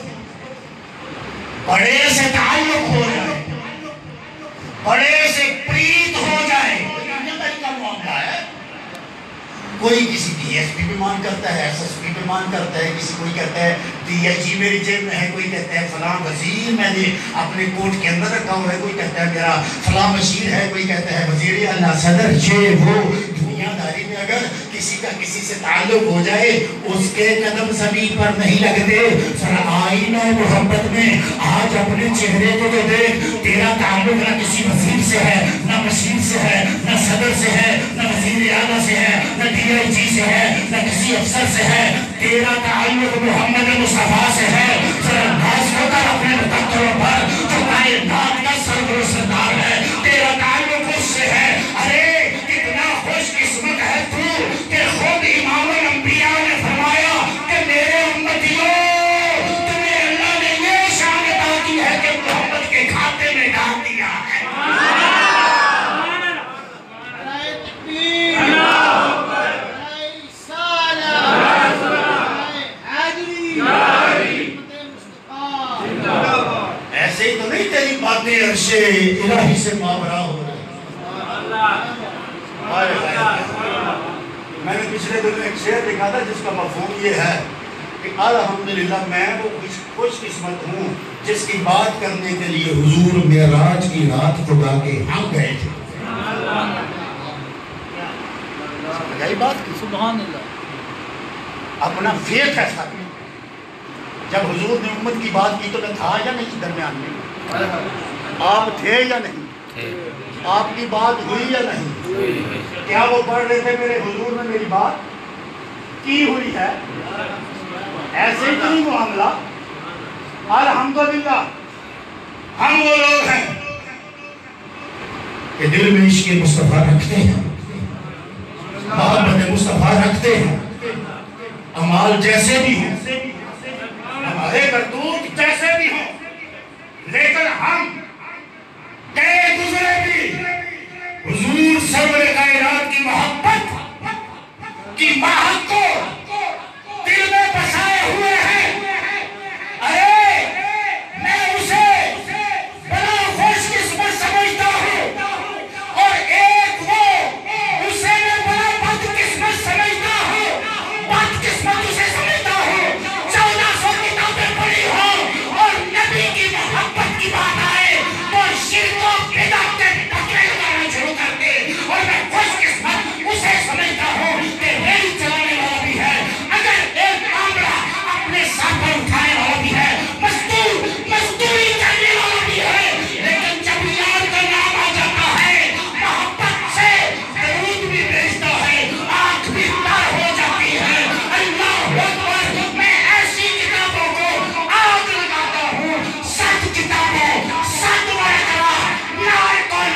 A: بڑے سے تعلق ہو جائے، بڑے سے پریت ہو جائے، یہ کا معاملہ ہے، کوئی کسی DSP بھی مان مان کرتا ہے SSP پہ مان کرتا ہے, کسی کوئی کہتا ہے DIG میری جیب میں ہے, کوئی کہتا ہے فلاں وزیر میں نے اپنے کوٹ کے اندر رکھا ہوا ہے, کوئی کہتا ہے میرا فلاں وزیر ہے, کوئی کہتا ہے وزیر اعلیٰ صدر یہ وہ. دنیا داری میں اگر کسی کا کسی سے تعلق ہو جائے اس کے قدم زمین پر نہیں لگتے. آئینہ محبت میں آج اپنے چہرے کو تو دیکھ, تیرا تعلق نہ کسی وزیر سے ہے, نہ وزیر سے ہے, نہ صدر سے ہے, نہ وزیر اعلیٰ سے ہے, نہ DIG سے ہے, نہ کسی افسر سے ہے. تیرا تعلق محمد مصطفیٰ سے ہے. ذرا ناز ہو کر اپنے تختوں پر جو کائنات کا سرور سردار ہے, تیرا تعلق اس سے ہے. ارے کتنا خوش قسمت ہے تو کہ خود امام الانبیاء نے فرمایا کہ میرے امتیوں تمہیں اللہ نے یہ شان عطا کی ہے کہ محمد کے کھاتے میں ڈال دیا ہے. ایسے ہی تو نہیں تیری باتیں عرش الہی سے ماورا ہو رہی. میں نے پچھلے دن ایک شعر لکھا تھا جس کا مفہوم یہ ہے کہ الحمدللہ میں وہ خوش قسمت ہوں جس کی بات کرنے کے لیے حضور معراج کی رات کو گا کے ہم گئے تھے. یہی بات کی
C: سبحان اللہ.
A: اپنا فیت ہے ساتھ. جب حضور نے امت کی بات کی تو میں تھا یا نہیں درمیان میں؟ آپ تھے یا نہیں؟ آپ کی بات ہوئی یا نہیں؟ کیا وہ پڑھ رہے تھے میرے حضور نے میری بات کی ہوئی ہے؟ ایسے ہی نہیں معاملہ. الحمدللہ ہم وہ لوگ ہیں کہ دل میں عشق مصطفیٰ رکھتے ہیں, محبت مصطفیٰ رکھتے ہیں, اعمال جیسے بھی ہوں, ہمارے کرتوت جیسے بھی ہوں, لیکن ہم گئے گزرے بھی حضور سرور کائنات کی محبت کی مہک کو دل میں بسائے ہوئے ہیں. ارے میں اسے بڑا خوش قسمت سمجھتا ہوں اور ایک وہ اسے میں بڑا بد قسمت سمجھتا ہوں. بد قسمت اسے سمجھتا ہوں 1400 کتابیں پڑھی ہوں اور نبی کی محبت کی بات آئے تو شرک و بدعت کے ٹکرے لگانا شروع کر دے. اور میں خوش قسمت اسے سمجھتا ہوں کہ ریل چلانے والا بھی ہے, اگر ایک معاملہ اپنے ساتھ پر اٹھانے والا بھی ہے, مزدوری کرنے والا بھی ہے, لیکن جب یار کا نام آ جاتا ہے محبت سے درود بھی بھیجتا ہے, آنکھ بھی تر ہو جاتی ہے. اللہ اکبر. میں ایسی کتابوں کو آگ لگاتا ہوں, 7 کتابوں 7 مرتبہ نار کن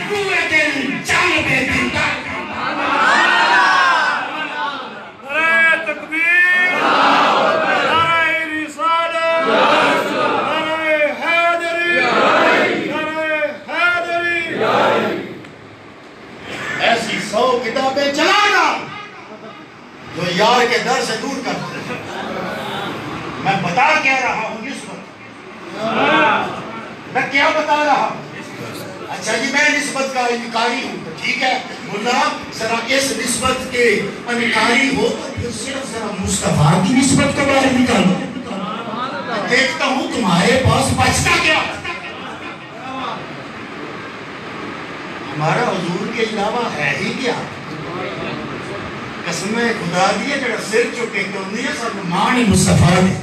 A: روئے دل جان بے دل تک. ایسی 100 کتابیں چلانا جو یار کے در سے دور کر دے. میں بتا کیا رہا ہوں نسبت, میں کیا بتا رہا ہوں؟ اچھا جی میں نسبت کا انکاری ہوں تو ٹھیک ہے, ملا ذرا اس نسبت کے انکاری ہو تو پھر صرف ذرا مصطفیٰ کی نسبت کو باہر نکالو. دیکھتا ہوں تمہارے پاس بچتا کیا. ہمارا حضور کے علاوہ ہے ہی کیا؟ قسم خدا دی ہے جڑا سر چکے کیوں نہیں ہے سب مان مصطفیٰ نے.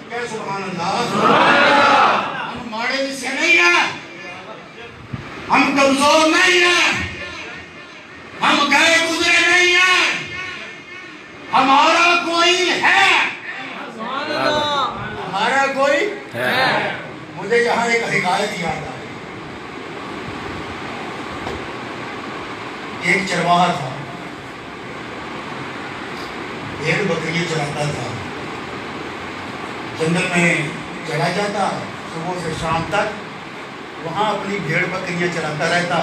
A: کہ سبحان اللہ. ہم ماڑے سے نہیں ہیں, ہم کمزور نہیں ہیں, ہم گئے گزرے نہیں ہیں, ہمارا کوئی ہے, ہمارا کوئی ہے. مجھے یہاں ایک حکایت یاد آئی. ایک چرواہا تھا, بھیڑ بکریاں چراتا تھا, جنگل میں چلا جاتا, صبح سے شام تک وہاں اپنی بھیڑ بکریاں چراتا رہتا,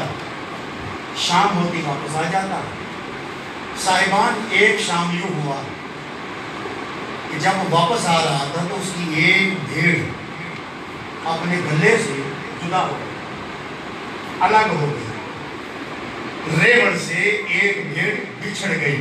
A: شام ہوتی واپس آ جاتا. صاحبان ایک شام یوں ہوا کہ جب واپس آ رہا تھا تو اس کی ایک بھیڑ اپنے گلے سے جدا ہو گئی, الگ ہو گئی. ریوڑ سے ایک بھیڑ بچھڑ گئی.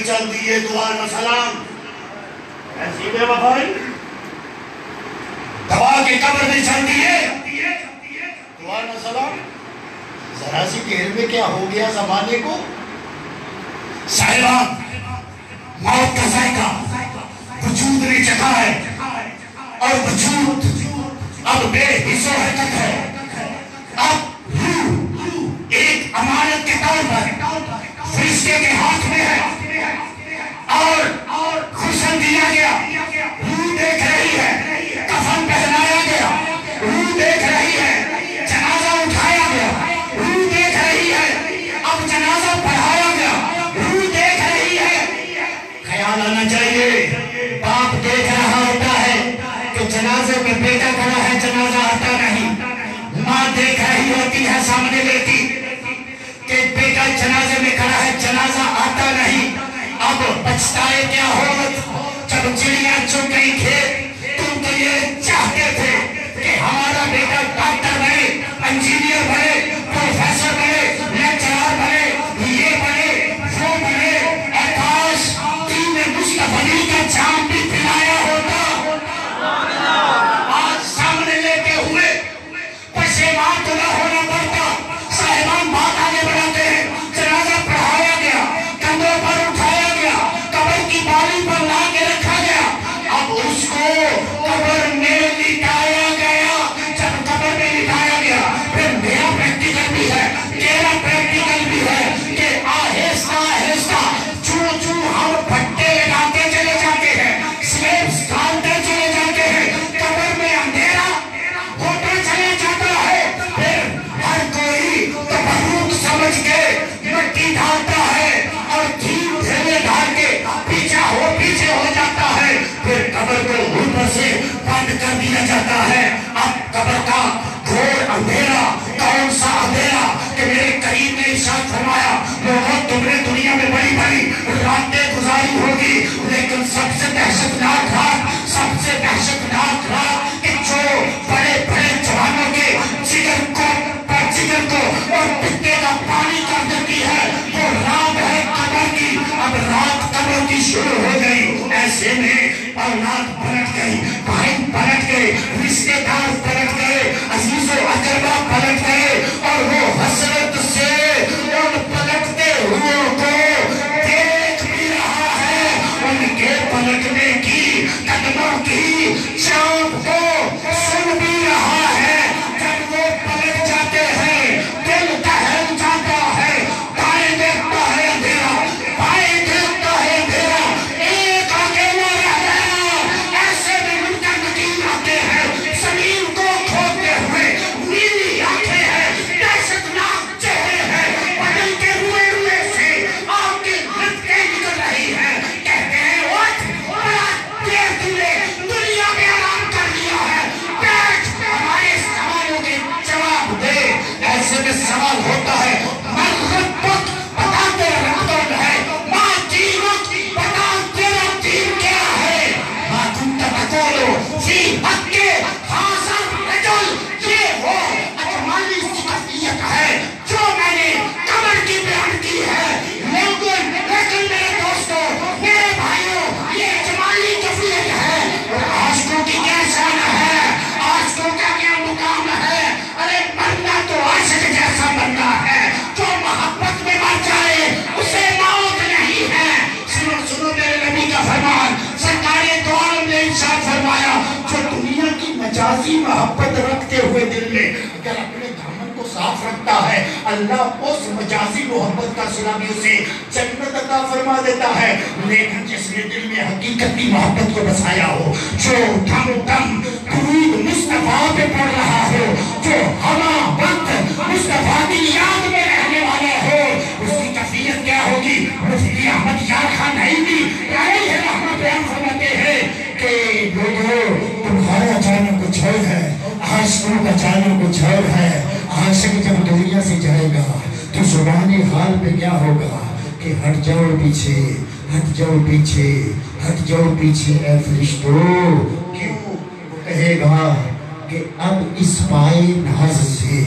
A: بھی چل دیے دوبارہ سلام ایسی بے وفائی دبا کے قبر میں چل دیے دوبارہ سلام ذرا سی دیر میں کیا ہو گیا زمانے کو صاحبان موت کا ذائقہ وجود نے چکھا ہے اور وجود اب بے حس و حرکت ہے اب روح ایک امانت کے طور پر فرشتے کے ہاتھ میں ہے اور خشن دیا گیا روح دیکھ رہی ہے کفن پہنایا گیا روح دیکھ رہی ہے جنازہ اٹھایا گیا روح دیکھ رہی ہے اب جنازہ پڑھایا گیا روح دیکھ رہی ہے خیال آنا چاہیے باپ دیکھ رہا ہوتا ہے کہ جنازے میں بیٹا کھڑا ہے جنازہ آتا نہیں ماں دیکھ رہی ہوتی ہے سامنے بیٹی کہ بیٹا جنازے میں کھڑا ہے جنازہ آتا نہیں اب پچھتائے کیا ہو جب چڑیاں چن گئی کھیت تم تو یہ چاہتے تھے کہ ہمارا بیٹا ڈاکٹر بنے انجینئر بنے پروفیسر بنے لیکچرر بنے یہ بنے وہ بنے کاش دین مصطفی کا جام بھی پلایا ہوتا آج سامنے لیتے ہوئے پشیمان تو نہ ہونا پڑتا صاحبان بات آگے بڑھاتے ہیں جنازہ پڑھایا گیا کندھوں پر اٹھایا گیا قبر کی بالی پر لا کے رکھا گیا اب اس کو قبر میں لٹایا گیا جب قبر میں لٹایا گیا پھر میرا پریکٹیکل بھی ہے تیرا پریکٹیکل بھی ہے کہ آہستہ آہستہ چوں ہم پھٹے لگاتے چلے جاتے ہیں سلیبس ڈالتے چلے جاتے ہیں قبر میں اندھیرا ہوتا چلے جاتا ہے پھر ہر کوئی تبرک سمجھ کے مٹی ڈالتا ہے اور دھیرے دھیرے ڈال کے پیچھے ہو جاتا ہے پھر قبر کو اوپر سے بند کر دیا جاتا ہے اب قبر کا گھور اندھیرا کون سا اندھیرا کہ میرے کریم نے ارشاد فرمایا لوگوں تم نے دنیا میں بڑی بڑی راتیں گزاری ہوگی لیکن سب سے دہشتناک رات کہ جو بڑے بڑے جوانوں کے جگر کو اور پتے کا پانی کر دیتی ہے وہ رات ہے قبر کی اب رات قبر کی شروع ہو گئی ایسے میں اولاد پلٹ گئی بھائی پلٹ گئے رشتے دار پلٹ گئے عزیز و اقربا پلٹ گئے اور وہ حسرت سے ان پلٹتے ہوئے کو دیکھ بھی رہا ہے ان کے پلٹنے کی قدموں کی چاپ کو سن بھی رہا ہے جب وہ پلٹ جاتے ہیں دل دہل جاتا ہے دائیں دیکھتا ہے اندھیرا بائیں دیکھتا ہے اندھیرا ایک اکیلا رہ گیا ایسے میں منکر آتے ہیں زمین کو کھودتے ہوئے نیلی آنکھیں ہیں دہشتناک چہرے ہیں بدلتے ہوئے سے آگ کی لپٹیں نکل رہی ہیں کہتے ہیں اٹھ بڑا دیر تمہیں دنیا میں آرام کر لیا ہے بیٹھ ہمارے سوالوں کے جواب دے ایسے میں سوال ہوتا ہے من ربک بتا تیرا رب کون ہے ماں دینک بتا تیرا دین کیا ہے ماں کنت تقولو فی حق کے حاضر رجل یہ وہ اجمالی صفیت ہے جو میں نے قبر کی بیان کی ہے لیکن میرے دوستوں میرے بھائیوں یہ اجمالی کفیت ہے اور عاشقوں کی کیا شان ہے عاشقوں کا کیا مقام ہے ارے بندہ تو عاشق جیسا بندہ ہے جو محبت میں مر جائے اسے موت نہیں ہے سنو میرے نبی کا فرمان سرکار دو عالم نے ارشاد فرمایا جو دنیا کی مجازی محبت رکھتے ہوئے دل میں اگر اپنے دامن کو صاف رکھتا ہے اللہ اس مجازی محبت کا صلہ بھی اسے جنت عطا فرما دیتا ہے لیکن جس نے دل میں حقیقتی محبت کو بسایا ہو جو دم درود مصطفیٰ پہ پڑھ رہا ہو جو ہما وقت مصطفیٰ کی یاد میں رہنے والا ہو اس کی کیفیت کیا ہوگی مفتی احمد یار خان نعیمی علیہ رحمہ بیان فرماتے ہیں کہ لوگوں تمہارا جانا کچھ اور ہے عاشقوں کا جانا کچھ اور ہے عاشق جب دنیا سے جائے گا تو زبان حال پہ کیا ہوگا کہ ہٹ جاؤ پیچھے ہٹ جاؤ پیچھے ہٹ جاؤ پیچھے اے فرشتوں کیوں وہ کہے گا کہ اب اس پائے ناز سے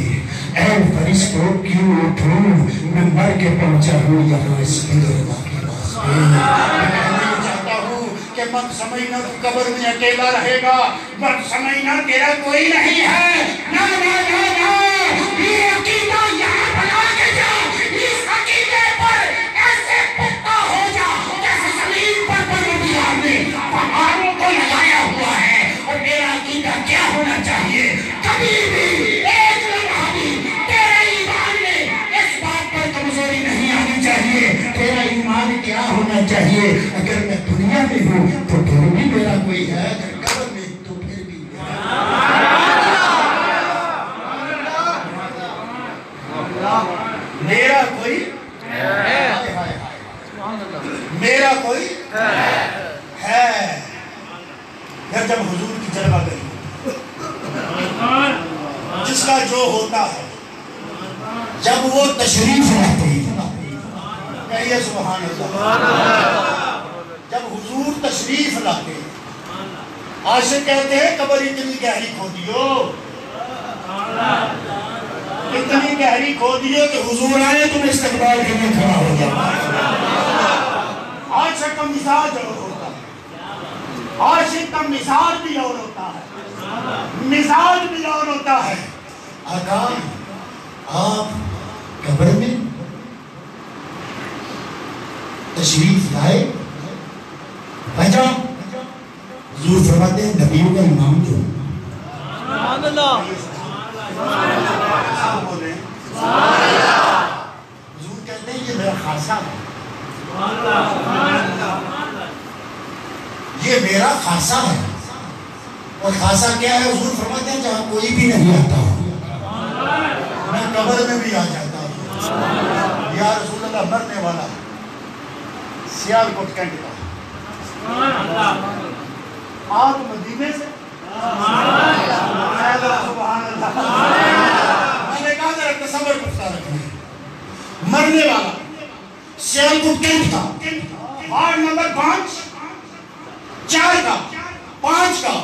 A: اے فرشتوں کیوں اٹھوں میں مر کے پہنچا ہوں یہاں اس قدر باقی باز میں کہنا یہ چاہتا ہوں کہ مت سمجھنا تو قبر میں اکیلا رہے گا، مت سمجھنا تیرا کوئی نہیں ہے، نہ نہ نہ نہ، یہ عقیدہ یہاں بنا کے جا، اس عقیدے پر ایسے پختہ ہو جا جیسے زمین پر پروردگار نے پہاڑوں کو لگایا ہوا ہے۔ اور میرا عقیدہ کیا ہونا چاہیے؟ کبھی بھی ایک لمحہ بھی تیرے ایمان میں اس بات پر کمزوری نہیں آنی چاہیے۔ تیرا ایمان کیا ہونا چاہیے؟ اگر میں دنیا میں ہوں تو پھر بھی میرا کوئی ہے، اگر قبر میں تو پھر بھی میرا کوئی میرا کوئی ہے۔ پھر جب حضور کی جلوہ گری جس کا جو ہوتا ہے، جب وہ تشریف لاتے ہیں، کہیے سبحان اللہ، جب حضور تشریف لاتے ہیں، عاشق کہتے ہیں قبر اتنی گہری کھودیو، اتنی گہری کھودیو کہ حضور آئے تم استقبال کے لیے کھڑا ہو جاؤ۔ عاشق کا مزاج اور ہوتا ہے، عاشق کا مزاج بھی اور ہوتا ہے، مزاج بھی اور ہوتا ہے۔ آقا آپ قبر میں تشریف لائے، وجہ حضور فرماتے ہیں نبیوں کا امام جو سبحان اللہ، حضور کہتے ہیں یہ میرا خاصہ ہے، یہ میرا خاصہ ہے۔ اور خاصہ کیا ہے؟ حضور فرماتے ہیں جہاں کوئی بھی نہیں آتا ہو، میں قبر میں بھی آ جاتا ہوں۔ یا رسول اللہ، مرنے والا سیالکوٹ کینٹ کا آپ مدینے سے سبحان اللہ، میں نے کہا ذرا تصور کرتا رکھیں، مرنے والا سیالکوٹ کینٹ کا، وارڈ نمبر 5 4 کا 5 کا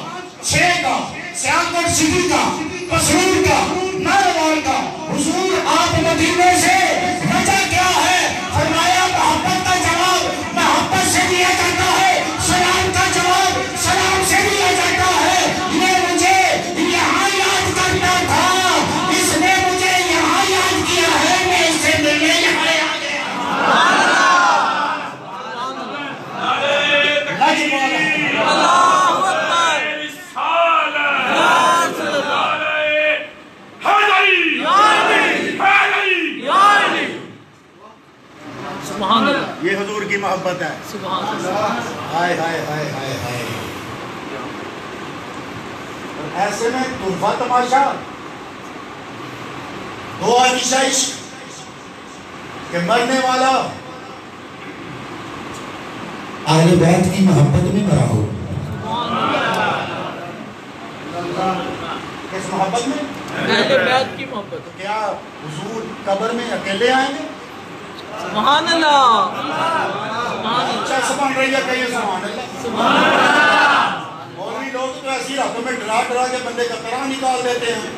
A: 6 کا، سیالکوٹ سٹی کا، قصور کا، ناروال کا، حضور آپ مدینے سے، وجہ کیا ہے؟ فرمایا محبت کا جواب محبت سے دیا جاتا ہے، سلام کا جواب سلام سے دیا جاتا ہے۔ یہ مجھے یہاں یاد کرنا تھا، اس نے مجھے یہاں یاد کیا ہے، میں اس سے ملنے یہاں آ گیا۔ یہ حضور کی محبت ہے۔ سبحان اللہ، ہائے ہائے ہائے ہائے ہائے۔ ایسے میں طرفہ تماشا، دو عائشہ عشق کہ مرنے والا اہل بیت کی محبت میں مرا ہو۔ کس محبت میں؟
B: اہل بیت کی محبت۔
A: کیا حضور قبر میں اکیلے آئیں گے؟
B: سبحان اللہ،
A: چیس بن رہی ہے، کہیے سبحان اللہ۔ مولوی لوگ تو ایسی راتوں میں ڈرا ڈرا کے بندے کا طرح نکال دیتے ہیں۔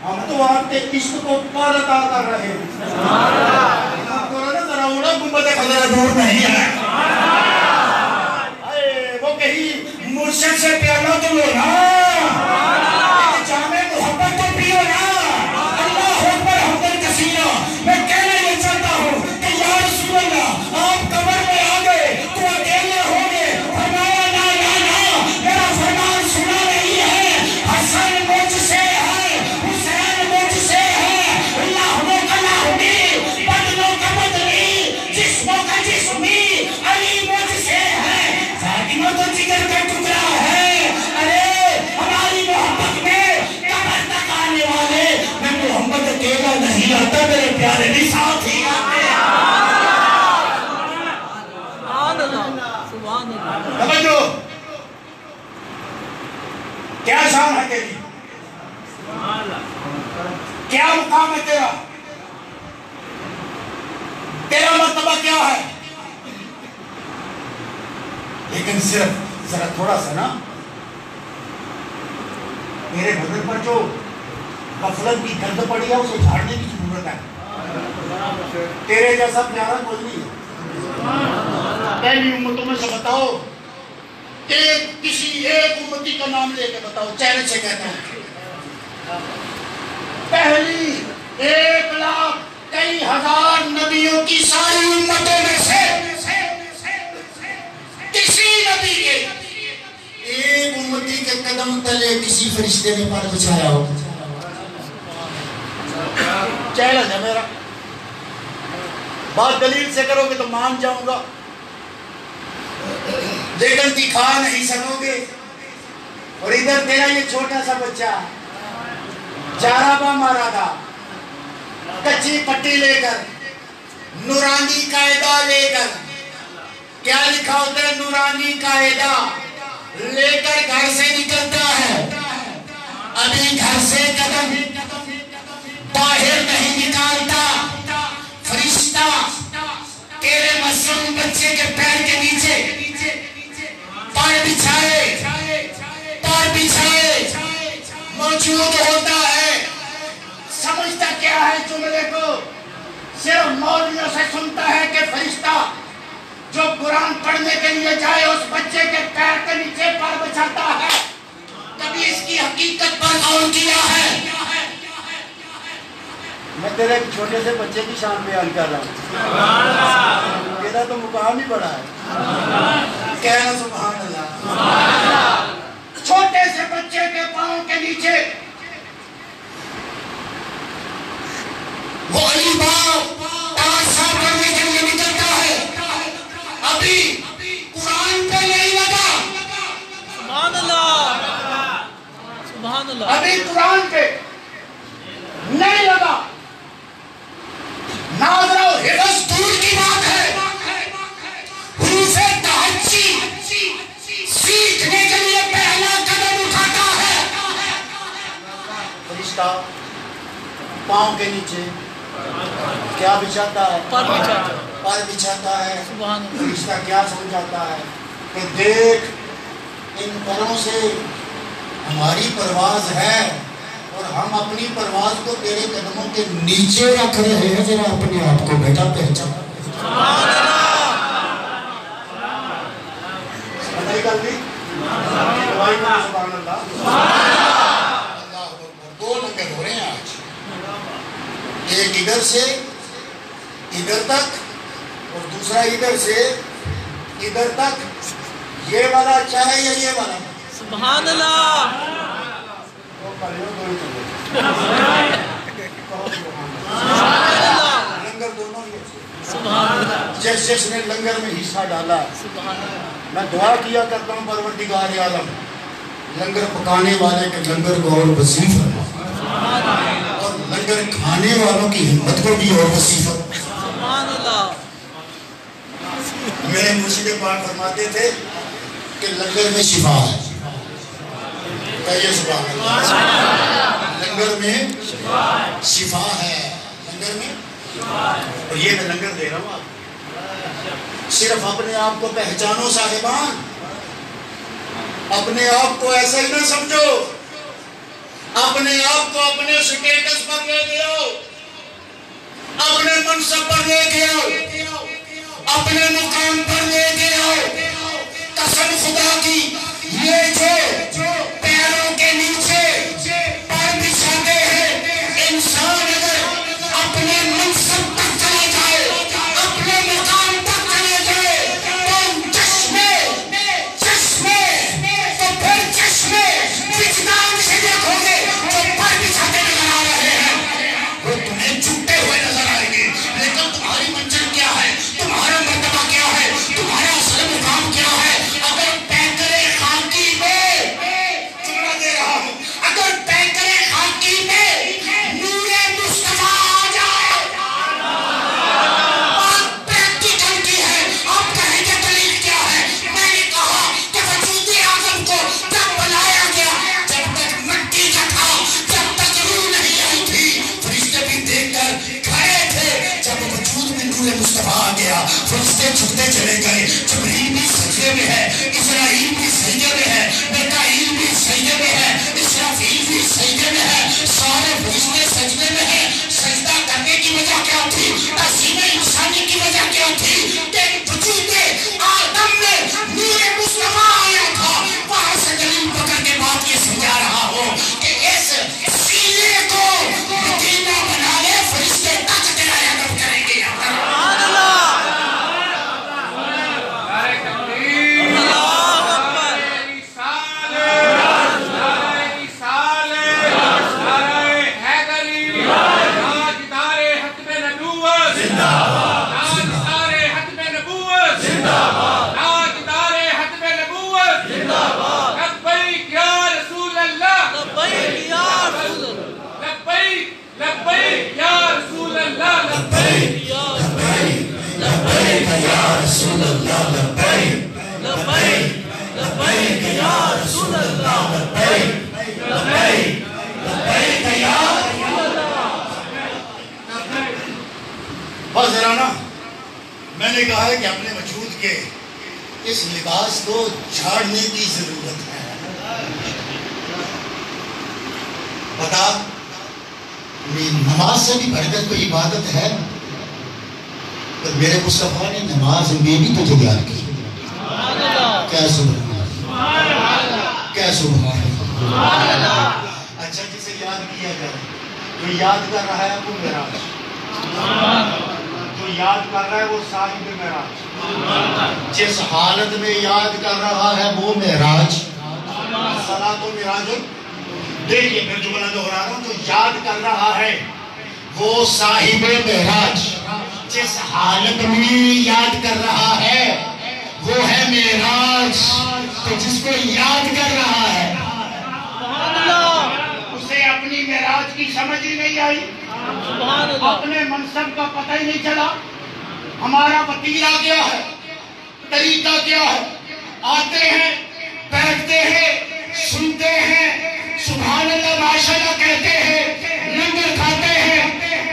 A: ہم تو آپ کے عشق کو پار عطا کر رہے ہیں۔ ذرا اوڑا گنبد خضرا دور نہیں ہے، وہ کہیں مرشد سے پیالہ تو لو نا، ایک جامع محبت تو پیو نا۔ اللہ اکبر حمدن کثیرہ۔ میں کہنا یہ چاہتا ہوں کہ یا رسول اللہ، آپ قبر میں آ گئے تو اکیلے ہوں گے، فرمایا نا نا نا، میرا فرمان سنا نہیں ہے، حسن مجھ سے ہے، حسین مجھ سے ہے، لاہنوں کا لاہنی، بدنوں کا بدنی، جسموں کا جسمی، علی مجھ سے ہے، فاطمہ تو جگر کا ٹکڑا ہے۔ ارے ہماری محبت میں قبر تک آنے والے، میں محمد اکیلا نہیں آتا، میرے پیارے بھی ساتھ ہی آتے ہیں۔ توجہ، کیا شان ہے تیری، کیا مقام ہے تیرا، تیرا مرتبہ کیا ہے؟ لیکن صرف ذرا تھوڑا سا نا میرے بدن پر جو غفلت کی گند پڑی ہے اسے جھاڑنے کی ضرورت ہے۔ تیرے جیسا پیارا کوئی نہیں ہے۔ پہلی امتوں میں سے بتاؤ کہ کسی ایک امتی کا نام لے کے بتاؤ، چہرے سے کہتا ہوں، پہلی 1,00,000 کئی ہزار نبیوں کی ساری امتوں میں سے کسی نبی کے ایک امتی کے قدم تلے کسی فرشتے نے پر بچھایا ہو؟ چیلنج ہے میرا، بات دلیل سے کرو گے تو مان جاؤں گا، لیکن دکھا نہیں سکو گے۔ اور ادھر تیرا یہ چھوٹا سا بچہ جارابا مارا تھا، کچی پٹی لے کر، نورانی قاعدہ لے کر، کیا لکھا ہوتا ہے؟ نورانی قاعدہ لے کر گھر سے نکلتا ہے، ابھی گھر سے قدم باہر نہیں نکالتا، فرشتہ تیرے معصوم بچے کے پیر کے نیچے پیر بچھائے موجود ہوتا ہے۔ سمجھتا کیا ہے جملے کو؟ صرف مولویوں سے سنتا ہے کہ فرشتہ جو قرآن پڑھنے کے لیے جائے اس بچے کے پیر کے نیچے پیر بچھاتا ہے، کبھی اس کی حقیقت پر غور کیا ہے؟ میں تیرے ایک چھوٹے سے بچے کی شان بیان کر رہا ہوں، تیرا تو مقام ہی بڑا ہے، کہنا سبحان اللہ۔ چھوٹے سے بچے کے پاؤں کے نیچے وہ علی باپ 5 سال پڑھنے کے لیے نکلتا ہے، ابھی قرآن پہ نہیں لگا،
B: سبحان اللہ، سبحان اللہ،
A: ابھی قرآن پہ نہیں لگا، ناظرہ و حفظ دور کی بات ہے، حروف تہجی سیکھنے کے لیے پہلا قدم اٹھاتا ہے۔ فرشتہ پاؤں کے نیچے کیا بچھاتا ہے؟ پر بچھاتا ہے۔ فرشتہ کیا سمجھاتا ہے کہ دیکھ ان پروں سے ہماری پرواز ہے اور ہم اپنی پرواز کو تیرے قدموں کے نیچے رکھ رہے ہیں، ذرا اپنے آپ کو بیٹا پہچان۔ سبحان اللہ، دو لنگر ہو رہے ہیں آج، ایک ادھر سے ادھر تک اور دوسرا ادھر سے ادھر تک۔ یہ والا اچھا ہے یا یہ والا؟
B: سبحان اللہ،
A: لنگر دونوں ہی اچھے،
B: سبحان اللہ،
A: جس نے لنگر میں حصہ ڈالا، میں دعا کیا کرتا ہوں پروردگار عالم لنگر پکانے والے کے لنگر کو اور وسیع فرما، اور لنگر کھانے والوں کی ہمت کو بھی اور وسیع فرما۔
B: سبحان اللہ۔
A: میرے مرشد پاک فرماتے تھے کہ لنگر میں شفا ہے، کہیے سبحان اللہ، لنگر میں شفا ہے، لنگر میں، اور یہ میں لنگر دے رہا ہوں آپ، صرف اپنے آپ کو پہچانو صاحبان، اپنے آپ کو ایسا ہی نہ سمجھو، اپنے آپ کو اپنے سٹیٹس پر لے کے آؤ، اپنے منصب پر لے کے آؤ، اپنے مقام پر لے کے آؤ۔ قسم خدا کی، یہ جو پیروں کے نیچے پر بچھاتے ہیں، انسان اگر اپنے منصب تک چلے جائے، اپنے مقام تک چلے جائے، تو چشمے تو پھر چشمے وجدان سے دیکھو گے جو پر بچھاتے نظر آ رہے ہیں، وہ تمہیں چھوٹے ہوئے نظر آئیں گے، لیکن تمہاری منزل کیا ہے، تمہارا مرتبہ کیا ہے، تمہارا اصل مقام کیا ہے؟ اگر پیکرے خاکی میں، جملہ دے رہا ہوں، اگر پیکرے خاکی میں نور مصطفیٰ آ جائے، بات پریکٹیکل کی ہے، آپ کہیں گے دلیل کیا ہے؟ میں نے کہا کہ وجود اعظم کو جب بنایا گیا، جب تک مٹی کا تھا، جب تک روح نہیں آئی تھی، فرشتے بھی دیکھ کر کھڑے تھے، جب وجود میں نور مصطفیٰ آ گیا، فرشتے جھکتے چلے گئے، جبریل بھی سجدے میں ہے، اسرائیل بھی سجدے میں ہے، میکائیل بھی سجدے میں ہے، اسرافیل بھی سجدے میں ہے، سارے فرشتے سجدے میں ہیں۔ سجدہ کرنے کی وجہ کیا تھی؟ تعظیم انسانی کی وجہ کیا تھی؟ کہ وجود رسول اللہ لبیک
B: لبیک لبیک یا رسول اللہ
A: لبیک لبیک لبیک یا رسول اللہ۔ بس ذرا نا میں نے کہا ہے کہ اپنے وجود کے اس لباس کو جھاڑنے کی ضرورت ہے۔ بتا نماز سے بھی بڑھ کر کوئی عبادت ہے؟ پر میرے مصطفیٰ نے نماز میں بھی تجھے یاد کی۔ کیا سبحان اللہ، کیا سبحان اللہ۔ اچھا جسے یاد کیا جائے، جو یاد کر رہا ہے وہ معراج، جو یاد کر رہا ہے وہ صاحب معراج، جس حالت میں یاد کر رہا ہے وہ معراج۔ صلاۃ و معراج، دیکھیے پھر جملہ دہرا رہا ہوں، جو یاد کر رہا ہے وہ صاحب معراج، جس حالت میں یاد کر رہا ہے وہ ہے معراج۔ تو جس کو یاد کر رہا ہے اسے اپنی معراج کی سمجھ ہی نہیں آئی، اپنے منصب کا پتہ ہی نہیں چلا۔ ہمارا وتیرہ کیا ہے، طریقہ کیا ہے؟ آتے ہیں، بیٹھتے ہیں، سنتے ہیں، سبحان اللہ ماشاءاللہ کہتے ہیں، لنگر کھاتے ہیں،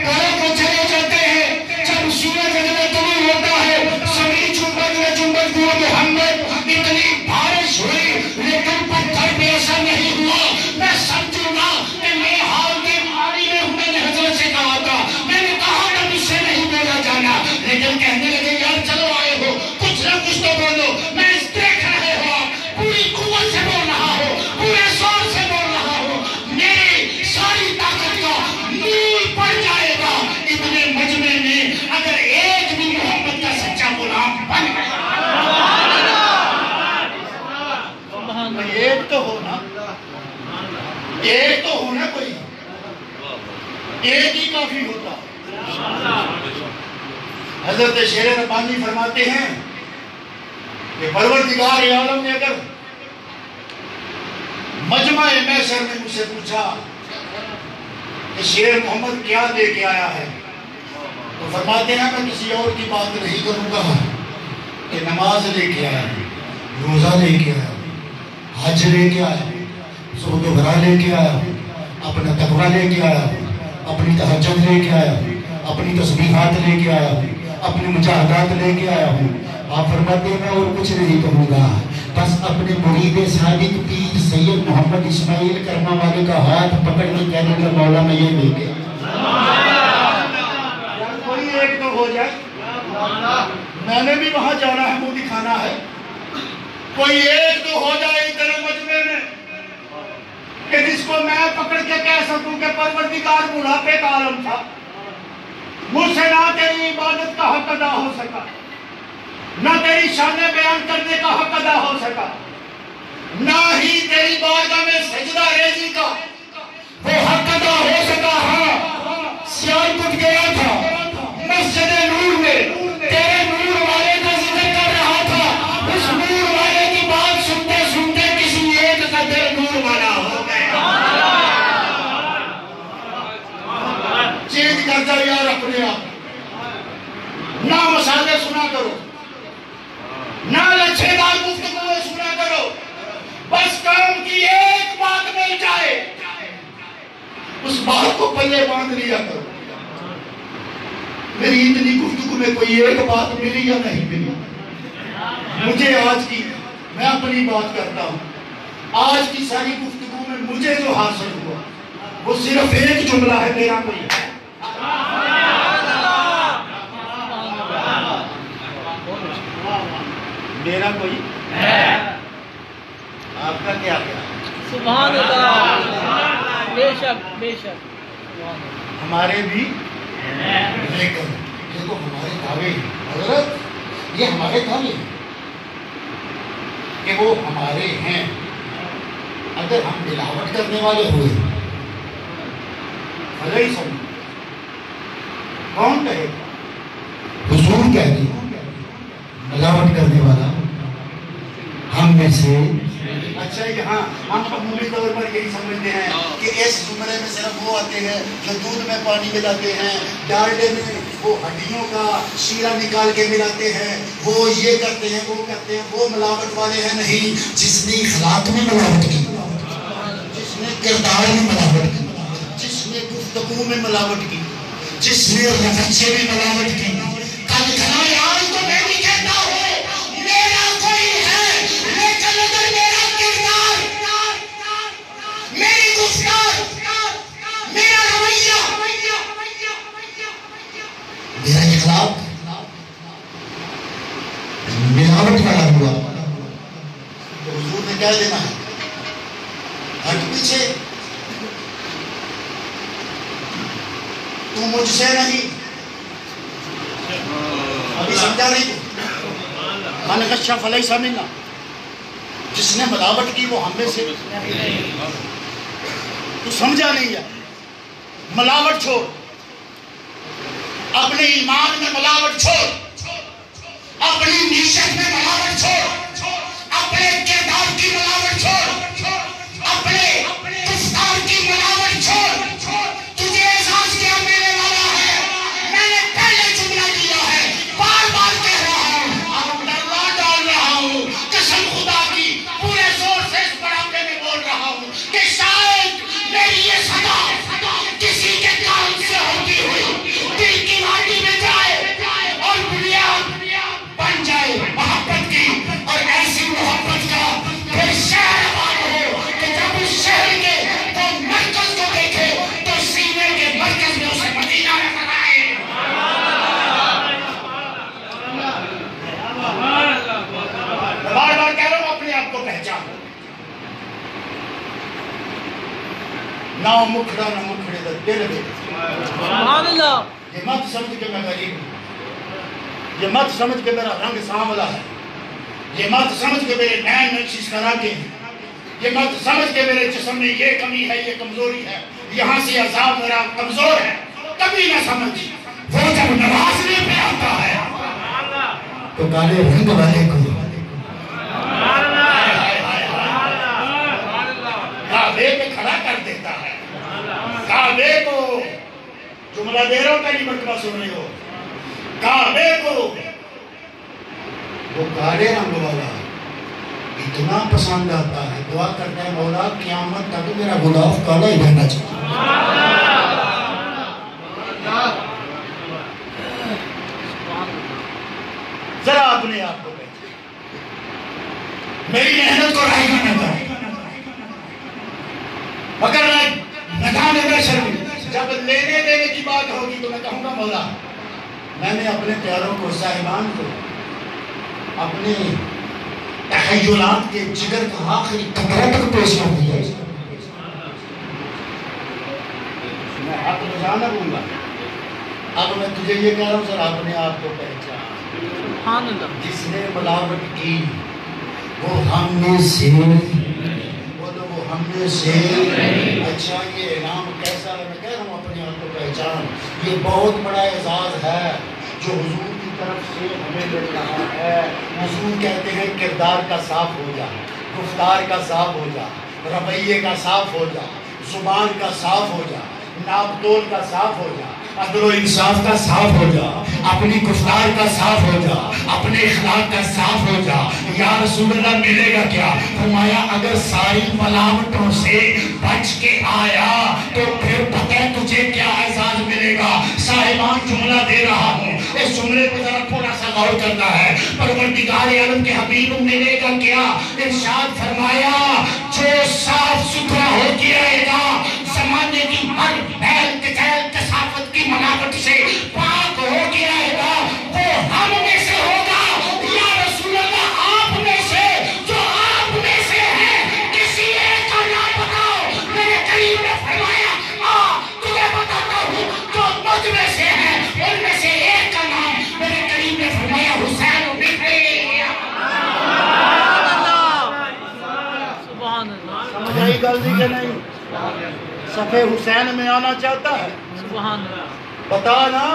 A: گھروں کو چلے جاتے ہیں۔ جب سورج اجلے طلوع ہوتا ہے، سبھی جنبت میں جنبت گو محمد، اتنی بارش ہوئی لیکن پتھر پہ ایسا نہیں ہوا۔ میں سمجھوں گا کہ میں حال کے ماری میں ہوں، میں نے حضرت سے کہا تھا، میں نے کہا تھا مجھ سے نہیں بولا جانا، لیکن کہنے لگے یار چلو آئے ہو کچھ نہ کچھ تو بولو۔ میں دیکھ رہے ہو آپ پوری قوت سے بول رہا ہو، پورے زور سے بول رہا ہو، میری ساری طاقت کا نور پڑ جائے گا ابن مجمع میں اگر ایک بھی محمد کا سچا غلام بن گیا۔ ایک تو ہونا، ایک تو ہونا، کوئی ایک ہی کافی ہوتا۔ حضرت شیر ربانی فرماتے ہیں کہ پروردگار عالم نے اگر مجمع محشر میں مجھ سے پوچھا کہ شیر محمد کیا لے کے آیا ہے، تو فرماتے ہیں میں کسی اور کی بات نہیں کروں گا کہ نماز لے کے آیا، روزہ لے کے آیا، حج لے کے آیا، سود و برا لے کے آیا، اپنا تقویٰ لے کے آیا، اپنی تہجد لے کے آیا، اپنی تسبیحات لے کے آیا، اپنی مجاہدات لے کے آیا ہوں۔ آپ فرماتے ہیں میں اور کچھ نہیں کہوں گا، بس اپنے مرید صادق پیر سید محمد اسماعیل کرما والے کا ہاتھ پکڑ کے کہنے کا مولا میں یہ لے کے کوئی ایک تو ہو جائے۔ میں نے بھی وہاں جانا ہے، منہ دکھانا ہے، کوئی ایک تو ہو جائے اتنے مجمع میں کہ جس کو میں پکڑ کے کہہ سکوں کہ پروردگار بڑھاپے کا عالم تھا، مجھ سے نہ تیری عبادت کا حق ادا ہو سکا، نہ تیری شان بیان کرنے کا حق ادا ہو سکا، نہ ہی تیری بارگاہ میں سجدہ ریزی کا وہ حق ادا ہو سکا۔ ہاں سیال کٹ گیا تھا مسجد نور میں، تیرے نور والے کا ذکر کر رہا تھا، اس نور والے کی بات سنتے سنتے کسی ایک کا دل نور والا ہو گیا۔ چینج کر جاؤ یار اپنے آپ، نہ مسالے سنا کرو، نہ لچھے دار گفتگو سنا کرو، بس کام کی ایک بات مل جائے اس بات کو پلے باندھ لیا کرو۔ میری اتنی گفتگو میں کوئی ایک بات ملی یا نہیں ملی، مجھے آج کی، میں اپنی بات کرتا ہوں، آج کی ساری گفتگو میں مجھے جو حاصل ہوا وہ صرف ایک جملہ ہے، میرا کوئی ہے، میرا کوئی ہے، آپ کا کیا کیا؟
B: سبحان اللہ، بے شک بے شک،
A: ہمارے بھی لیکن دیکھو ہمارے دعوے حضرت، یہ ہمارے دعوے ہیں کہ وہ ہمارے ہیں، اگر ہم ملاوٹ کرنے والے ہوئے بھلے ہی سمجھ، کون کہے گا؟ حضور کہتے ہیں ملاوٹ کرنے والا ہم میں سے اچھا یہاں ہم عمومی طور پر یہی سمجھتے ہیں کہ اس زمرے میں صرف وہ آتے ہیں جو دودھ میں پانی ملاتے ہیں، ڈالڈے میں وہ ہڈیوں کا شیرہ نکال کے ملاتے ہیں، وہ یہ کرتے ہیں وہ کرتے ہیں، وہ ملاوٹ والے ہیں نہیں۔ جس نے اخلاق میں ملاوٹ کی، جس نے کردار میں ملاوٹ کی، جس نے گفتگو میں ملاوٹ کی، جس نے رویے میں ملاوٹ کی، کل کھنا یار تو میں بھی کہتا ہوں میرا کوئی ہے، لیکن اگر میرا کردار، میری گفتار، میرا رویہ، میرا اخلاق ملاوٹ والا ہوا تو حضور نے کیا دینا ہے؟ ہٹ پیچھے، تو مجھ سے نہیں۔ ابھی سمجھا نہیں تو من غش فلیس منا، جس نے ملاوٹ کی وہ ہم میں سے، تو سمجھا نہیں ہے۔ ملاوٹ چھوڑ، اپنے ایمان میں ملاوٹ چھوڑ، اپنی نیت میں ملاوٹ چھوڑ، اپنے کردار کی ملاوٹ چھوڑ، اپنے گفتار کی ملاوٹ چھوڑ۔ تجھے احساس کیا میرے والا ہے، میں نے پہلے جملہ دیا ہے، بار بار کہہ رہا ہوں، اب ڈرنا ڈال رہا ہوں، قسم خدا کی پورے زور سے اس بڑھاپے میں بول رہا ہوں کہ شاید میری یہ صدا کسی کے کام سے ہوتی ہوئی دل کی ماٹی میں جائے اور بنیاد بن جائے محبت کی، اور ایسی محبت کا پھر شہر آباد ہو کہ جب اس شہر کے وہ مرکز کو دیکھے تو سینے کے مرکز میں اسے مدینہ نظر آئے۔ بار بار کہہ رہا ہوں اپنے آپ کو پہچان، نہ مکھڑا نہ مکھڑے دا دل دے۔
B: سبحان اللہ۔
A: یہ مت سمجھ کہ میں غریب ہوں، یہ مت سمجھ کہ میرا رنگ سانولا ہے، یہ مت سمجھ کہ میرے نین میں چیز کرا کے ہیں، یہ مت سمجھ کہ میرے جسم میں یہ کمی ہے یہ کمزوری ہے، یہاں سے عذاب میرا کمزور ہے، کبھی نہ سمجھ۔ وہ جب نوازنے پہ آتا ہے تو کالے رنگ والے کو کعبے پہ کھڑا کر دیتا ہے، کعبے کو، جملہ دے رہا ہوں پہلی مرتبہ سن رہے ہو، کعبے کو وہ کالے رنگ والا اتنا پسند آتا ہے، دعا کرتا ہے مولا قیامت تک میرا غلاف کالا ہی رہنا چاہیے۔ ذرا اپنے آپ کو پہچان، میری محنت کو رائے نہ کریں، مگر نگاہ میں شرمی، جب لینے دینے کی بات ہوگی تو میں کہوں گا مولا میں نے اپنے پیاروں کو، صاحبان کو، اپنے تخیلات کے جگر کا آخری قطرہ تک پیش کر دیا۔ میں حق بجانا ہوں گا، اب میں تجھے یہ کہہ رہا ہوں ذرا اپنے آپ کو پہچان۔
B: سبحان اللہ۔
A: جس نے ملاوٹ کی وہ ہم میں سے، بولو وہ ہم میں سے۔ اچھا یہ انعام کیسا ہے؟ میں کہہ رہا ہوں اپنے آپ کو پہچان، یہ بہت بڑا اعزاز ہے جو حضور کی طرف سے ہمیں مل رہا ہے۔ حضور کہتے ہیں کردار کا صاف ہو جا، گفتار کا صاف ہو جا، رویے کا صاف ہو جا، زبان کا صاف ہو جا، ناپ تول کا صاف ہو جا، عدل و انصاف کا صاف ہو جا، اپنی گفتار کا صاف ہو جا، اپنے اخلاق کا صاف ہو جا۔ یا رسول اللہ ملے گا کیا؟ فرمایا اگر ساری ملاوٹوں سے بچ کے آیا تو پھر پتہ ہے تجھے کیا اعزاز ملے گا۔ صاحبان جملہ دے رہا ہوں، اس جملے کو ذرا تھوڑا سا غور کرنا ہے۔ پروردگار عالم کے حبیب ملے گا کیا؟ ارشاد فرمایا جو صاف ستھرا ہو کے رہے گا، زمانے کی ہر پھیل کچیل کثافت کی ملاوٹ سے پاک ہو کے رہے گا، وہ ہم میں سے ہوگا۔ یا رسول اللہ آپ میں سے، جو آپ میں سے ہے کسی ایک کا نام بتاؤ۔ میرے کریم نے فرمایا تجھے بتاتا ہوں جو مجھ میں سے ہے ان میں سے ایک کا نام، میرے کریم نے فرمایا حسین بن علی۔
B: سبحان اللہ۔
A: سمجھ آئی گل دی کہ نہیں؟ صفحہ حسین میں آنا چاہتا ہے؟
B: سبحان اللہ۔
A: بتا نا،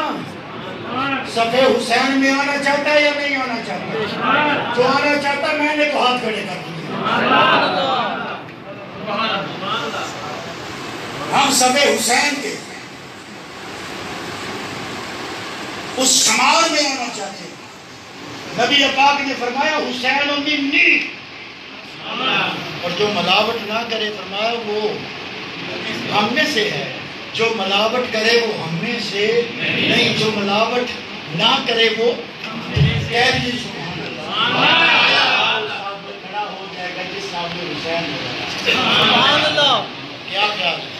A: صفحہ حسین میں آنا چاہتا ہے یا نہیں آنا چاہتا؟ جو آنا چاہتا ہے میں نے تو ہاتھ کھڑے کر دیا۔ منصب حسین کے اس شمار میں آنا چاہتے ہیں. نبی پاک نے فرمایا حسین منی، اور جو ملاوٹ نہ کرے فرمایا وہ ہم میں سے ہے. جو ملاوٹ کرے وہ ہم میں سے نہیں، جو ملاوٹ نہ کرے وہ کہہ دیجیے سبحان اللہ. کھڑا ہو جائے گا جس صاحب حسین سبحان اللہ. کیا خیال ہے؟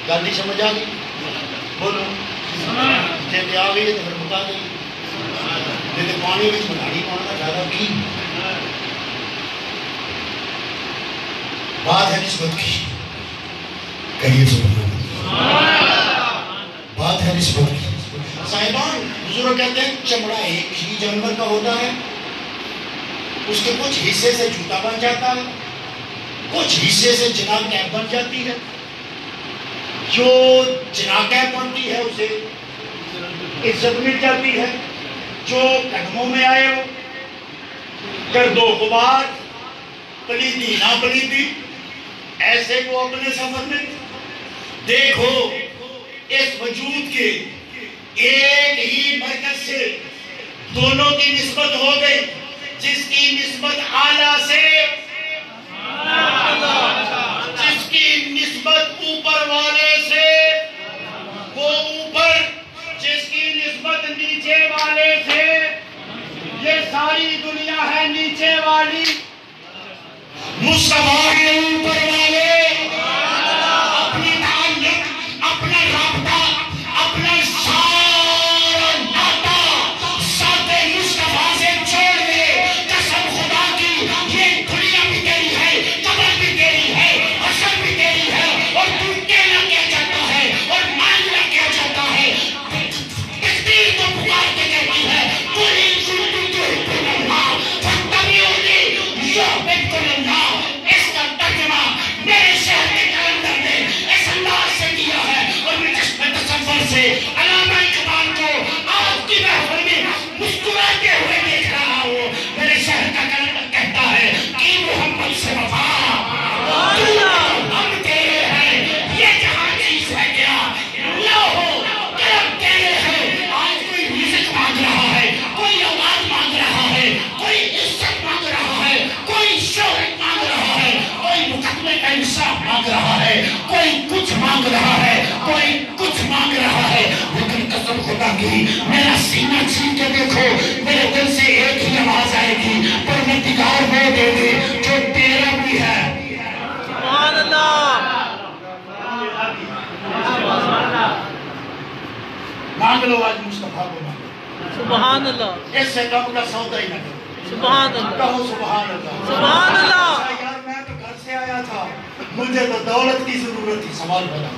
A: گل نہیں سمجھ آ گئی؟ بولو جی آ گئی ہے تو پھر مکا گئی. جی پانی میں ملاڑی پانا زیادہ کی بات ہے نسبت کی. کہیے سبحان اللہ. بات ہے نسبت کی. صاحبان بزرگ کہتے ہیں چمڑا ایک ہی جانور کا ہوتا ہے، اس کے کچھ حصے سے جوتا بن جاتا ہے، کچھ حصے سے جناب کیپ بن جاتی ہے. جو جناب کیپ بنتی ہے اسے عزت مل جاتی ہے. جو قدموں میں آئے ہو گرد و غبار پلیتی نہ پلیتی ایسے کو اپنے سفر میں دیکھو. اس وجود کے ایک ہی مرکز سے دونوں کی نسبت ہو گئی. جس کی نسبت اعلیٰ سے، جس کی نسبت اوپر والے سے وہ اوپر، جس کی نسبت نیچے والے سے یہ ساری دنیا ہے نیچے والی. مصطفیٰ کے اوپر والے اپنی تعلق، اپنا رابطہ، اپنا سارا ناطہ ذات مصطفیٰ سے چھوڑ دے. قسم خدا کی یہ دنیا بھی تیری ہے، قبر بھی تیری ہے، حشر بھی تیری ہے، اور تو کہنا کیا چاہتا ہے اور مانگنا کیا چاہتا ہے. تقدیر تو پکار کے کہتی ہے قل ان کنتم تحبون اللہ فاتبعونی یحببکم اللہ. اس کا ترجمہ میرے شہر کے کلندر نے اس انداز سے کیا ہے، اور میں چشم تصور سے علامہ اقبال کو آپ کی محفل میں مسکراتے ہوئے دیکھ رہا ہوں. میرے شہر کا کلندر کہتا ہے کہ محمد سے وفا ہم تیرے ہیں، یہ جہاں چیز ہے کیا لو ہو کرم تیرے ہیں. آج کوئی رزق مانگ رہا ہے، کوئی اولاد مانگ رہا ہے، کوئی عزت مانگ رہا ہے، کوئی شہرت مانگ رہا ہے، کوئی مقدمے کا انصاف مانگ رہا ہے، کوئی کچھ مانگ رہا ہے، کوئی کچھ مانگ رہا ہے. لیکن قسم خدا کی میرا سینہ چھین کے دیکھو، میرے دل سے ایک ہی آواز آئے گی پروردگار وہ دے دے جو تیرا بھی ہے.
B: سبحان اللہ.
A: مانگ لو آج مصطفیٰ کو مانگو.
B: سبحان اللہ.
A: اس سے کم کا سودا ہی نہ کرو.
B: سبحان اللہ.
A: کہو سبحان اللہ.
B: سبحان اللہ.
A: یار میں تو گھر سے آیا تھا، مجھے تو دولت کی ضرورت تھی. سوال بنا،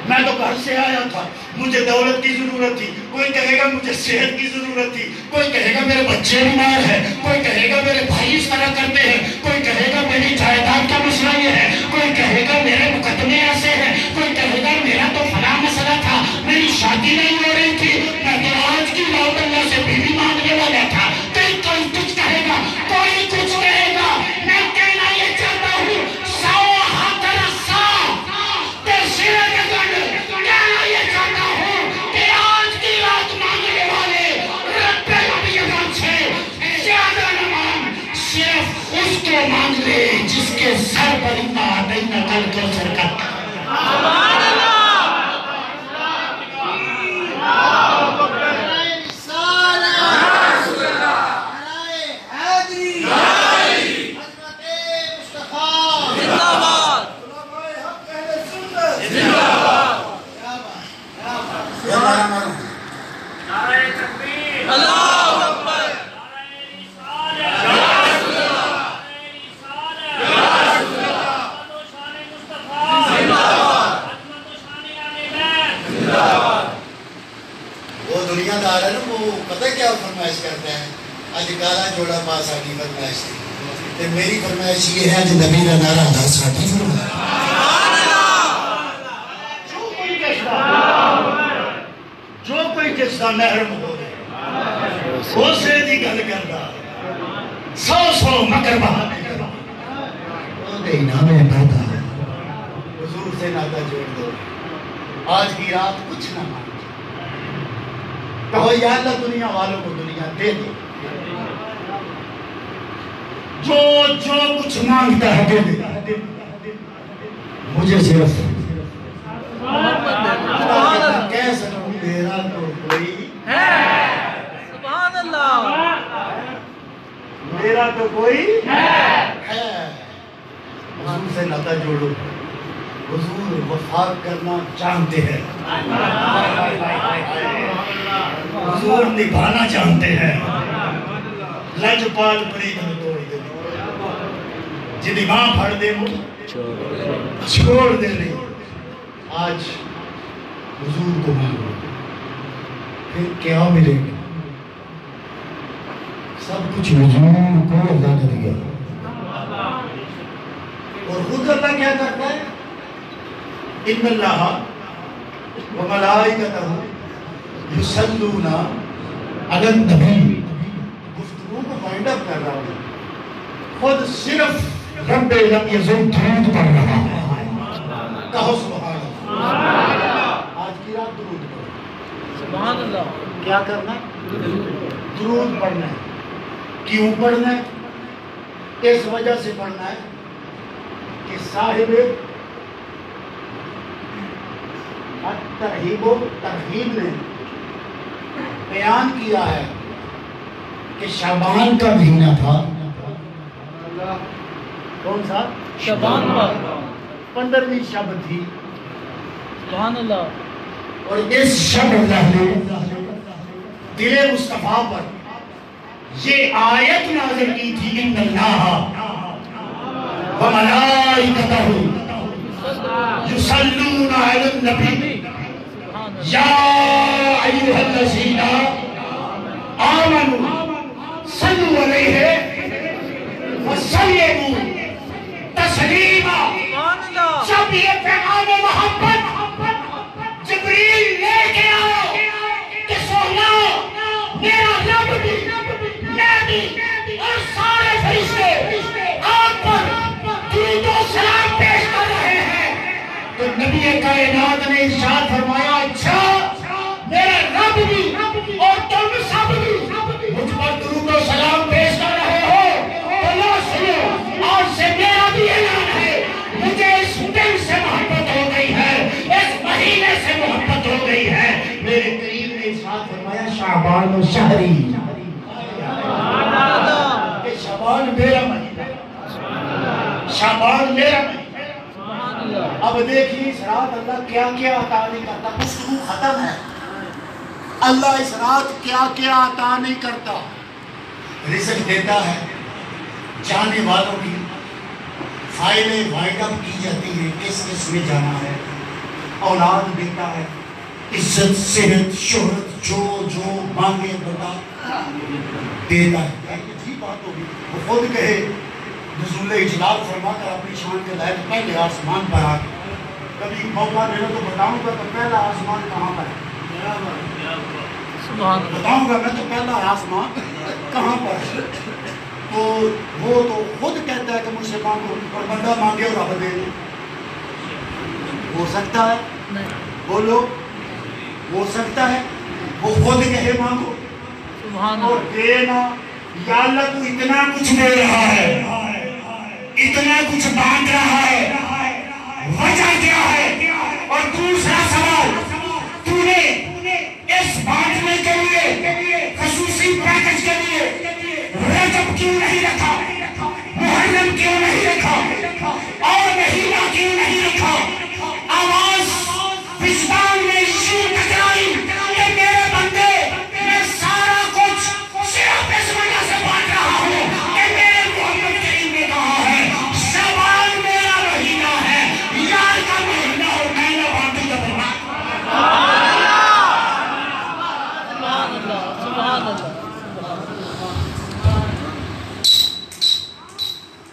A: میں تو گھر سے آیا تھا، مجھے دولت کی ضرورت تھی. کوئی کہے گا مجھے صحت کی ضرورت تھی، کوئی کہے گا میرے بچے بیمار ہیں، کوئی کہے گا میرے بھائی اس طرح کرتے ہیں، کوئی کہے گا میری جائیداد کا مسئلہ یہ ہے، کوئی کہے گا میرے مقدمے ایسے ہیں، کوئی کہے گا میرا تو فلاں مسئلہ تھا، میری شادی نہیں ہو رہی تھی، میں تو آج کی بات اللہ سے بیوی مانگنے والا تھا. کوئی کچھ کہے گا، کوئی کچھ کہے گا. میں کہنا یہ چاہتا ہوں سو ہاتھ رسا تیسرے نگن. کہنا یہ چاہتا ہوں کہ آج کی رات مانگنے والے رب العالمین سے زیادہ نہ مانگ، صرف اس کو مانگ لے جس کے سر پر ایمان نہیں نکل کر سرکت.
B: سبحان اللہ.
A: جوڑا پاس آگی فرمائش تھی. میری فرمائش یہ ہے کہ نبی کا نعرہ دا ساتھی فرمائش. جو کوئی جس کا محرم ہو گئے اسے دی گل کردا سو مگر بہا وہ دے نامے پڑھتا سے ناتا جوڑ دو، آج کی رات کچھ نہ مانگو، کہو یا اللہ دنیا والوں کو دنیا دے دے، جو کچھ مانگتا ہے دے دے، مجھے صرف کہہ سکوں میرا تو کوئی ہے،
B: سبحان اللہ،
A: میرا تو کوئی ہے۔ حضور سے ناتا جوڑو، حضور وفا کرنا جانتے ہیں، حضور نبھانا جانتے ہیں، لجپال پری دن توڑ دے، جنہی ماں پھڑ دے وہ چھوڑ دے نہیں۔ آج حضور کو مانگو، پھر کیا ملے گا؟ سب کچھ حضور کو اللہ نے دیا، اور خود اللہ کیا کرتا ہے؟ ان اللہ وملائکتہ یصلون علی النبی، گفتگو کو فائنڈ اپ کر رہا ہوں، خود صرف رب لم یزل درود پڑھ رہا ہے، کہو سبحان اللہ۔ آج کی رات درود پڑھو،
B: سبحان اللہ،
A: کیا کرنا ہے؟ درود پڑھنا ہے۔ کیوں پڑھنا ہے؟ اس وجہ سے پڑھنا ہے کہ صاحب ترہیب و ترہیب نے بیان کیا ہے کہ شعبان کا مہینہ تھا، کون سا؟
B: شعبان کا
A: 15ویں شب تھی،
B: سبحان اللہ،
A: اور اس شب اللہ نے دل مصطفیٰ پر یہ آیت نازل کی تھی، ان اللہ وملائکتہ یصلون علی النبی یا ایھا الذین آمنوا صلوا علیہ وسلموا تسلیما۔ جب یہ پیغام محبت جبریل لے کے آؤ کہ سونا میرا رب بھی، میں بھی، اور سارے فرشتے آپ پر درود و سلام پیش کر رہے ہیں، تو نبی کائنات نے ارشاد فرمایا اچھا میرا رب بھی اور تم سب بھی مجھ پر درود و سلام پیش کر رہے ہو، تو لو سنو، آج سے میرا بھی اعلان ہے، مجھے اس دن سے محبت ہو گئی ہے، اس مہینے سے محبت ہو گئی ہے۔ میرے کریم نے ارشاد فرمایا شعبان و شہری، کہ شعبان میرا مہینہ، شعبان میرا مہینہ۔ اب دیکھیں اس رات اللہ کیا کیا عطا نہیں کرتا، گفتگو ختم ہے، اللہ اس رات کیا کیا عطا نہیں کرتا۔ رزق دیتا ہے، جانے والوں کی فائلیں وائڈ اپ کی جاتی ہیں، کس کس میں جانا ہے، اولاد دیتا ہے، عزت صحت شہرت جو مانگے بتا دیتا ہے۔ یہ بات ہوگی، وہ خود کہے نزول اجلال فرما کر اپنی شان کے لائق پہلے آسمان پر آ کے، کبھی موقع ملا تو بتاؤں گا تو پہلا آسمان کہاں پر ہے، بتاؤں گا میں تو پہلا آسمان کہاں پر ہے۔ تو وہ تو خود کہتا ہے کہ مجھ سے مانگو، اور بندہ مانگے اور رب دے دے، ہو سکتا ہے؟ بولو، ہو سکتا ہے؟ وہ خود کہے مانگو اور دینا، یا اللہ تو اتنا کچھ دے رہا ہے، اتنا کچھ باندھ رہا ہے، وجہ کیا ہے؟ اور دوسرا سوال، تو نے اس باندھنے کے لیے خصوصی پیکج کے لیے رجب کیوں نہیں رکھا، محرم کیوں نہیں رکھا، اور مہینہ کیوں نہیں رکھا؟ آواز وجدان میں یوں ٹکرائی کہ میرے بندے میں سارا کچھ صرف اس وجہ سے باندھ رہا ہوں کہ میرے محمد کریم نے کہا ہے شعبان میرا مہینہ ہے، یار کا مہینہ، اور میں نہ باندھوں گا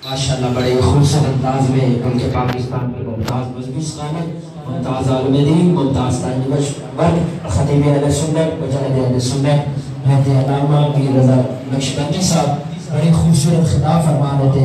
C: ماشاءاللہ بڑے خوبصورت انداز میں ان کے پاکستان کے ممتاز مجلس خانہ، ممتاز عالم دین، ممتاز تانیوش ورد، خطیب اہل سنت، مجاہد اہل سنت، مہدی علامہ پیر رضا نقشبندی صاحب بڑے خوبصورت خطاب فرما رہے تھے۔